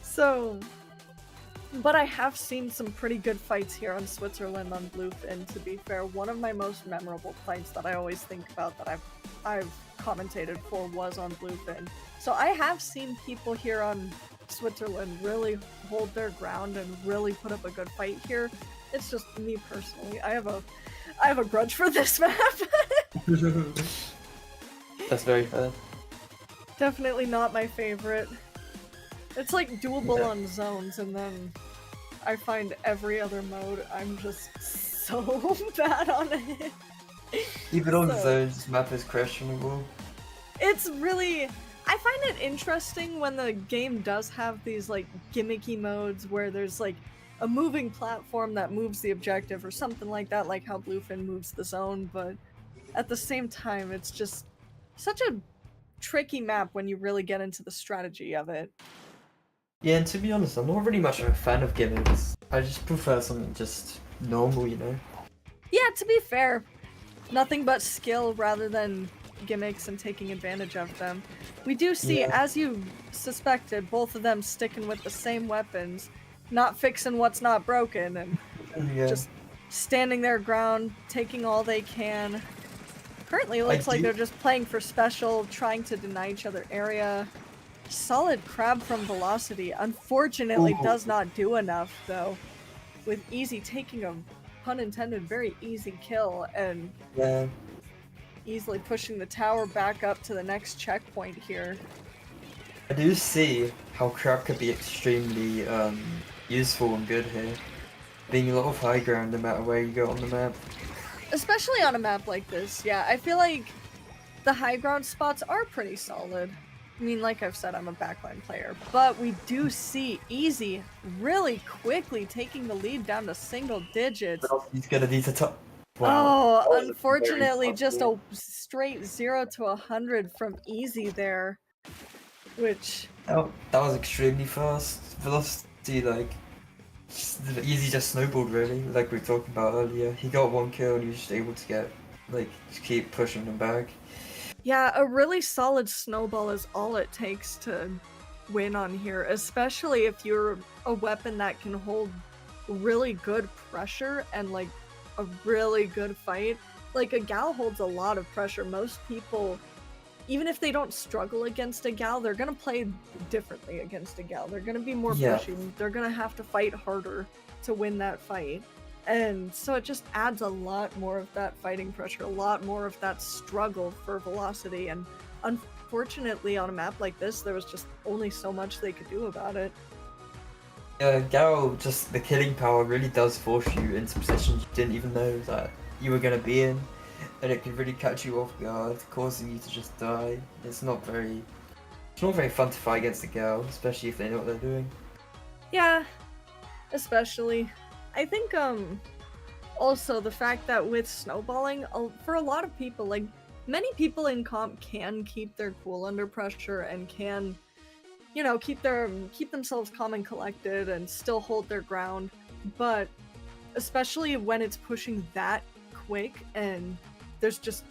So, but I have seen some pretty good fights here on Switzerland on Bluefin, to be fair. One of my most memorable fights that I always think about that I've commentated for was on Bluefin. So I have seen people here on Switzerland really hold their ground and really put up a good fight here. It's just me personally. I have a grudge for this map. That's very fair. Definitely not my favorite. It's like doable Yeah. on zones, and then I find every other mode I'm just so bad on it. Even on So- zones, this map is questionable. It's really... I find it interesting when the game does have these like gimmicky modes where there's like a moving platform that moves the objective or something like that, like how Bluefin moves the zone, but at the same time it's just such a tricky map when you really get into the strategy of it. Yeah, and to be honest, I'm not really much of a fan of gimmicks. I just prefer something just normal, you know? Yeah, to be fair, nothing but skill rather than gimmicks and taking advantage of them. We do see, Yeah. as you suspected, both of them sticking with the same weapons, not fixing what's not broken, and Yeah. just standing their ground, taking all they can. Currently, it looks like do- they're just playing for special, trying to deny each other area. Solid crab from Velocity. Unfortunately, Ooh. does not do enough, though. With Easy taking a, pun intended, very easy kill, and Yeah. easily pushing the tower back up to the next checkpoint here. I do see how crab could be extremely useful and good here. Being a lot of high ground no matter where you go on the map. Especially on a map like this, yeah. I feel like the high ground spots are pretty solid. I mean, like I've said, I'm a backline player, but we do see Easy really quickly taking the lead down to single digits. He's gonna need to top. Wow. Oh, That was a very unfortunately, tough just ball. a straight 0 to 100 from Easy there, which That was extremely fast. Velocity, like, Easy just snowballed really, like we talked about earlier. He got one kill and he was just able to get, like, just keep pushing them back. yeah, a really solid snowball is all it takes to win on here, especially if you're a weapon that can hold really good pressure and like a really good fight. Like a Gal holds a lot of pressure. Most people, even if they don't struggle against a Gal, they're gonna play differently against a Gal. They're gonna be more Yeah. pushy. They're gonna have to fight harder to win that fight. And so it just adds a lot more of that fighting pressure, a lot more of that struggle for Velocity. And unfortunately, on a map like this, there was just only so much they could do about it. Yeah, Garo, just the killing power really does force you into positions you didn't even know that you were gonna be in, and it can really catch you off guard, causing you to just die. It's not very fun to fight against a girl, especially if they know what they're doing. Yeah, especially. I think also the fact that with snowballing, for a lot of people, like many people in comp can keep their cool under pressure and can, you know, keep themselves calm and collected and still hold their ground. But especially when it's pushing that quick and there's just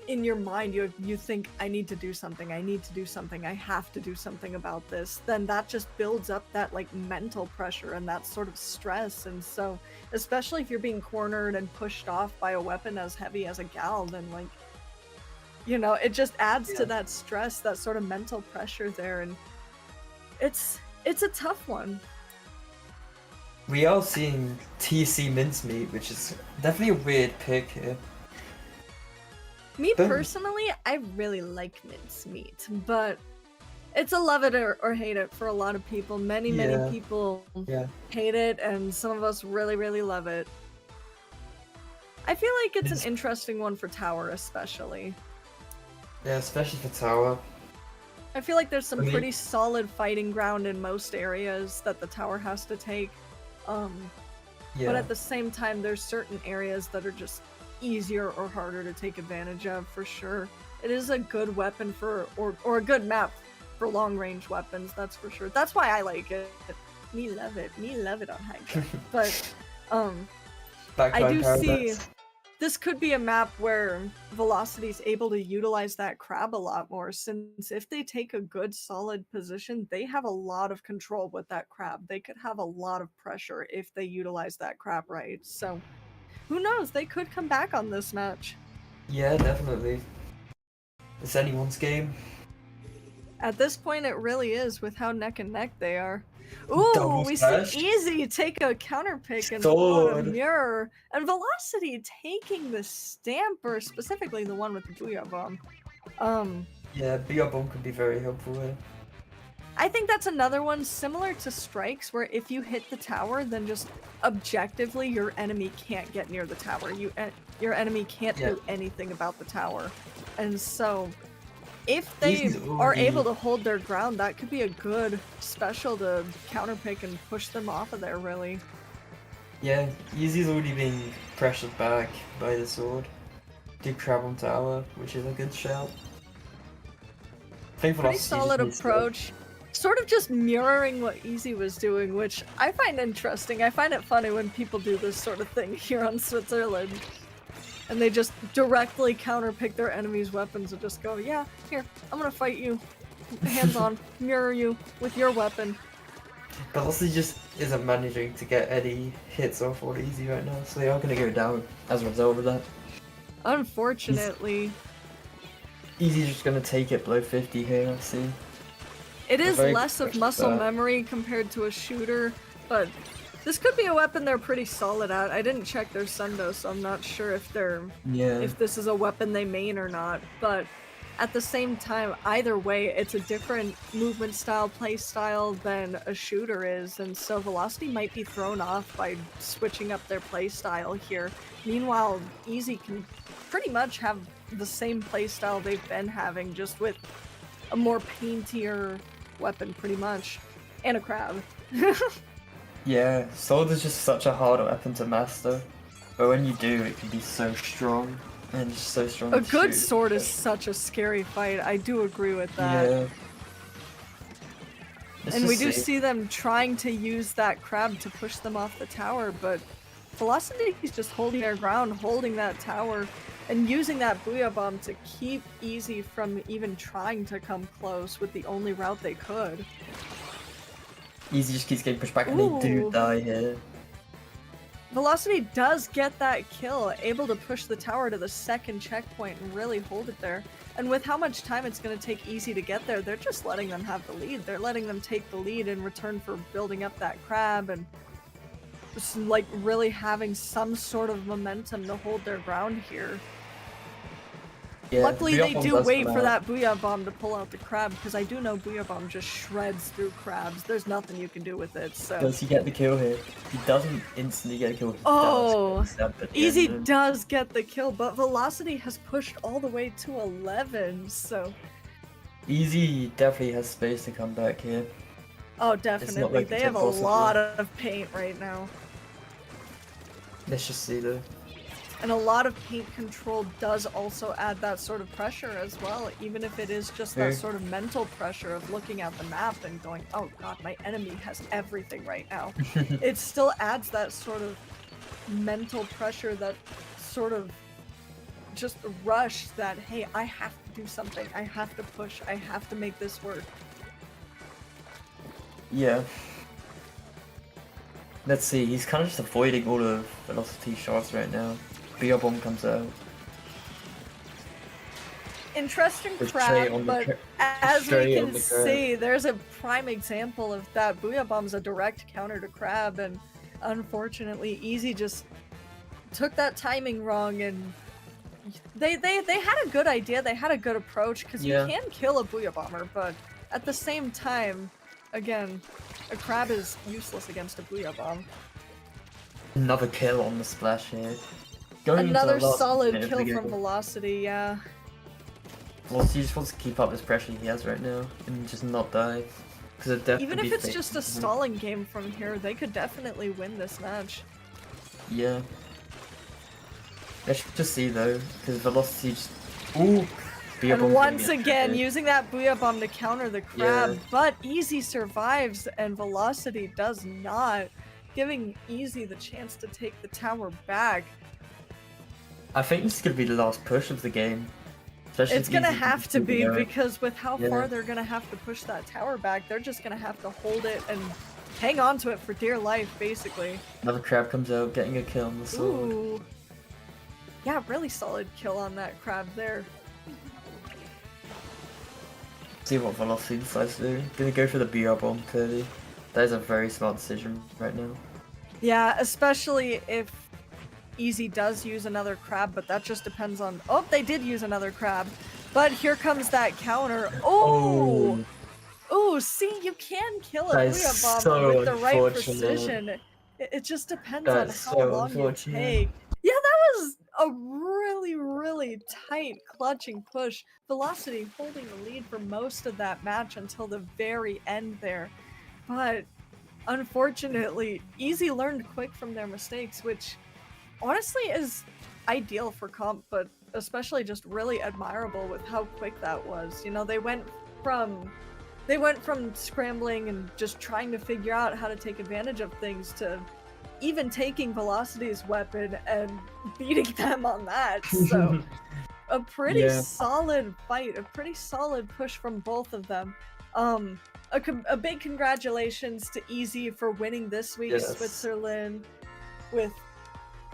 in your mind you think I need to do something, I have to do something about this, then that just builds up that like mental pressure and that sort of stress. And so especially if you're being cornered and pushed off by a weapon as heavy as a Gal, then like, you know, it just adds to that stress, that sort of mental pressure there, and it's a tough one. We are seeing TC Mincemeat, which is definitely a weird pick here. Me But- personally, I really like mincemeat, but it's a love it or hate it for a lot of people. Many Yeah. people Yeah. hate it, and some of us really, really love it. I feel like it's It's- an interesting one for Tower, especially. Yeah, especially for Tower. I feel like there's some I mean- pretty solid fighting ground in most areas that the Tower has to take. Yeah. But at the same time, there's certain areas that are just easier or harder to take advantage of, for sure. It is a good weapon for, or a good map for long-range weapons, that's for sure. That's why I like it. Me love it on high ground. But, I Backline do see Paradise. this could be a map where Velocity's able to utilize that crab a lot more, since if they take a good solid position, they have a lot of control with that crab. They could have a lot of pressure if they utilize that crab right. So who knows? They could come back on this match. Yeah, definitely. It's anyone's game. At this point, it really is with how neck and neck they are. Ooh, Double we smash. see Easy take a counter pick and pull out a Sword. mirror, and Velocity taking the stamper, specifically the one with the Booyah Bomb. Yeah, Booyah Bomb could be very helpful here. I think that's another one similar to Strikes, where if you hit the tower, then just objectively your enemy can't get near the tower. Your enemy can't do anything about the tower, and so if they are able to hold their ground, that could be a good special to counterpick and push them off of there, really. Yeah, Easy's already being pressured back by the sword. Did crab on tower, which is a good shout. Pretty solid approach. Sort of just mirroring what Easy was doing, which I find interesting. I find it funny when people do this sort of thing here on Switzerland. And they just directly counterpick their enemy's weapons and just go, yeah, here, I'm gonna fight you. Hands on, mirror you with your weapon. But also just isn't managing to get any hits off on Easy right now, so they are going to go down as a result of that. Unfortunately. Easy's just going to take it below 50 here, I see. It is less of muscle memory compared to a shooter, but this could be a weapon they're pretty solid at. I didn't check their Sundo, so I'm not sure if if this is a weapon they main or not, but at the same time, either way, it's a different movement style, play style than a shooter is, and so Velocity might be thrown off by switching up their play style here. Meanwhile, Easy can pretty much have the same play style they've been having, just with a more paintier weapon, pretty much, and a crab. Yeah, sword is just such a hard weapon to master, but when you do, it can be so strong. And just so strong. A good sword is such a scary fight. I do agree with that. Yeah. And we do see them trying to use that crab to push them off the tower, but Velocity is just holding their ground, holding that tower, and using that Booyah Bomb to keep Easy from even trying to come close with the only route they could. Easy just keeps getting pushed back, and they do die here. Velocity does get that kill, able to push the tower to the second checkpoint and really hold it there. And with how much time it's going to take Easy to get there, they're just letting them have the lead. They're letting them take the lead in return for building up that crab and just like really having some sort of momentum to hold their ground here. Yeah, luckily they do wait for that Booyah Bomb to pull out the crab, because I do know Booyah Bomb just shreds through crabs. There's nothing you can do with it, so... Does he get the kill here? He doesn't instantly get a kill. Oh! Easy does get the kill, but Velocity has pushed all the way to 11, so... Easy definitely has space to come back here. Oh, definitely. Like they have a lot of paint right now. Let's just see though. And a lot of paint control does also add that sort of pressure as well, even if it is just that sort of mental pressure of looking at the map and going, oh god, my enemy has everything right now. It still adds that sort of mental pressure, that sort of just rush that, hey, I have to do something, I have to push, I have to make this work. Yeah. Let's see, he's kind of just avoiding all of Velocity shots right now. Booyah Bomb comes out. Interesting crab, but as we can see, there's a prime example of that. Booyah Bomb's a direct counter to crab, and unfortunately, Easy just took that timing wrong, and they had a good idea, they had a good approach, because you can kill a Booyah Bomber, but at the same time, again, a crab is useless against a Booyah Bomb. Another kill on the splash here. Another solid kill from Velocity, yeah. Velocity just wants to keep up this pressure he has right now and just not die. Even if it's just a stalling game from here, they could definitely win this match. Yeah. Let's just see though, because Velocity just... Ooh! And once again, using that Booyah Bomb to counter the crab, but Easy survives and Velocity does not, giving Easy the chance to take the tower back. I think this is gonna be the last push of the game. Especially It's if gonna Easy can have to keep it be, going. because with how Yeah. far they're gonna have to push that tower back, they're just gonna have to hold it and hang on to it for dear life, basically. Another crab comes out, getting a kill on the sword. Ooh. Yeah, really solid kill on that crab there. See what Velocity decides to do. Gonna go for the BR bomb, clearly. That is a very smart decision right now. Yeah, especially if Easy does use another crab, but that just depends on... Oh, they did use another crab. But here comes that counter. Oh! Ooh, see, you can kill a That is Booyah Bomb so with the right unfortunate. precision. It just depends on That's how so long you unfortunate. take. Yeah, that was a really, really tight clutching push. Velocity holding the lead for most of that match until the very end there. But unfortunately, Easy learned quick from their mistakes, which honestly is ideal for comp, but especially just really admirable with how quick that was. You know, they went from scrambling and just trying to figure out how to take advantage of things to even taking Velocity's weapon and beating them on that. So a pretty solid fight, a pretty solid push from both of them. A big congratulations to Easy for winning this week's Switzerland with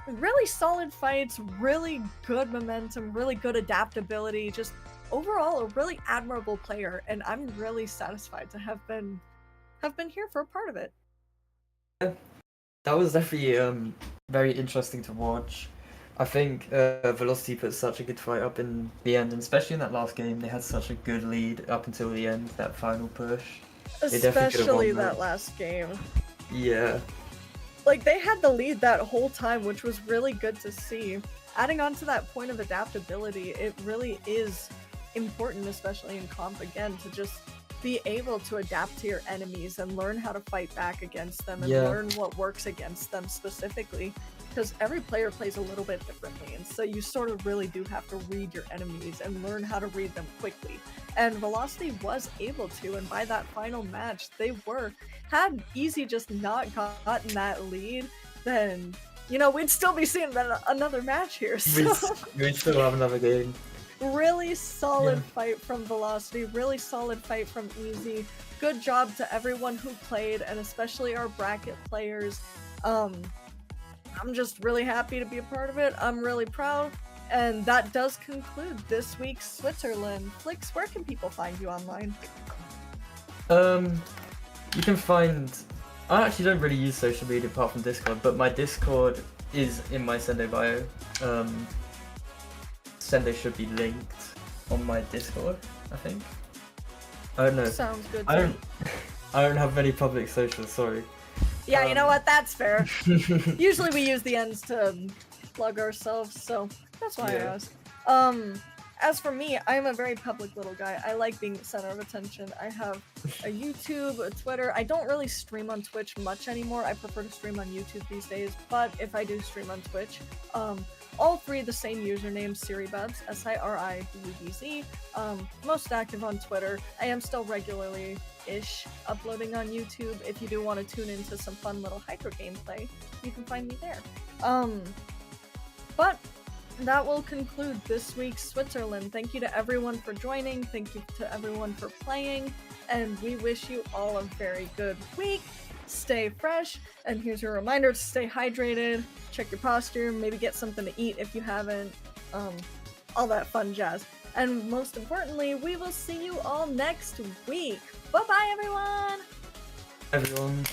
really solid fights, really good momentum, really good adaptability, just overall a really admirable player, and I'm really satisfied to have been here for a part of it. That was definitely very interesting to watch. I think Velocity put such a good fight up in the end, and especially in that last game, they had such a good lead up until the end, that final push. Especially that last game. Yeah. Like, they had the lead that whole time, which was really good to see. Adding on to that point of adaptability, it really is important, especially in comp, again, to just be able to adapt to your enemies and learn how to fight back against them and learn what works against them specifically, because every player plays a little bit differently, and so you sort of really do have to read your enemies and learn how to read them quickly. And Velocity was able to, and by that final match, they were. Had Easy just not gotten that lead, then, you know, we'd still be seeing another match here. So. We'd still have another game. Really solid fight from Velocity, really solid fight from Easy. Good job to everyone who played, and especially our bracket players. I'm just really happy to be a part of it. I'm really proud. And that does conclude this week's Switzerland. Flix, where can people find you online? You can find... I actually don't really use social media apart from Discord, but my Discord is in my Sendo bio. Sendo should be linked on my Discord, I think. I don't know. Sounds good to me. I don't have many public socials, sorry. Yeah, you know what? That's fair. Usually we use the ends to plug ourselves, so that's why I asked. As for me, I'm a very public little guy. I like being the center of attention. I have a YouTube, a Twitter. I don't really stream on Twitch much anymore. I prefer to stream on YouTube these days, but if I do stream on Twitch, all three the same username, Siribubs, SIRIBUBZ. Most active on Twitter. I am still regularly-ish uploading on YouTube. If you do want to tune into some fun little hyper gameplay, you can find me there. But that will conclude this week's Switzerland. Thank you to everyone for joining. Thank you to everyone for playing. And we wish you all a very good week. Stay fresh. And here's your reminder to stay hydrated. Check your posture. Maybe get something to eat if you haven't. All that fun jazz. And most importantly, we will see you all next week. Bye-bye, everyone! Everyone.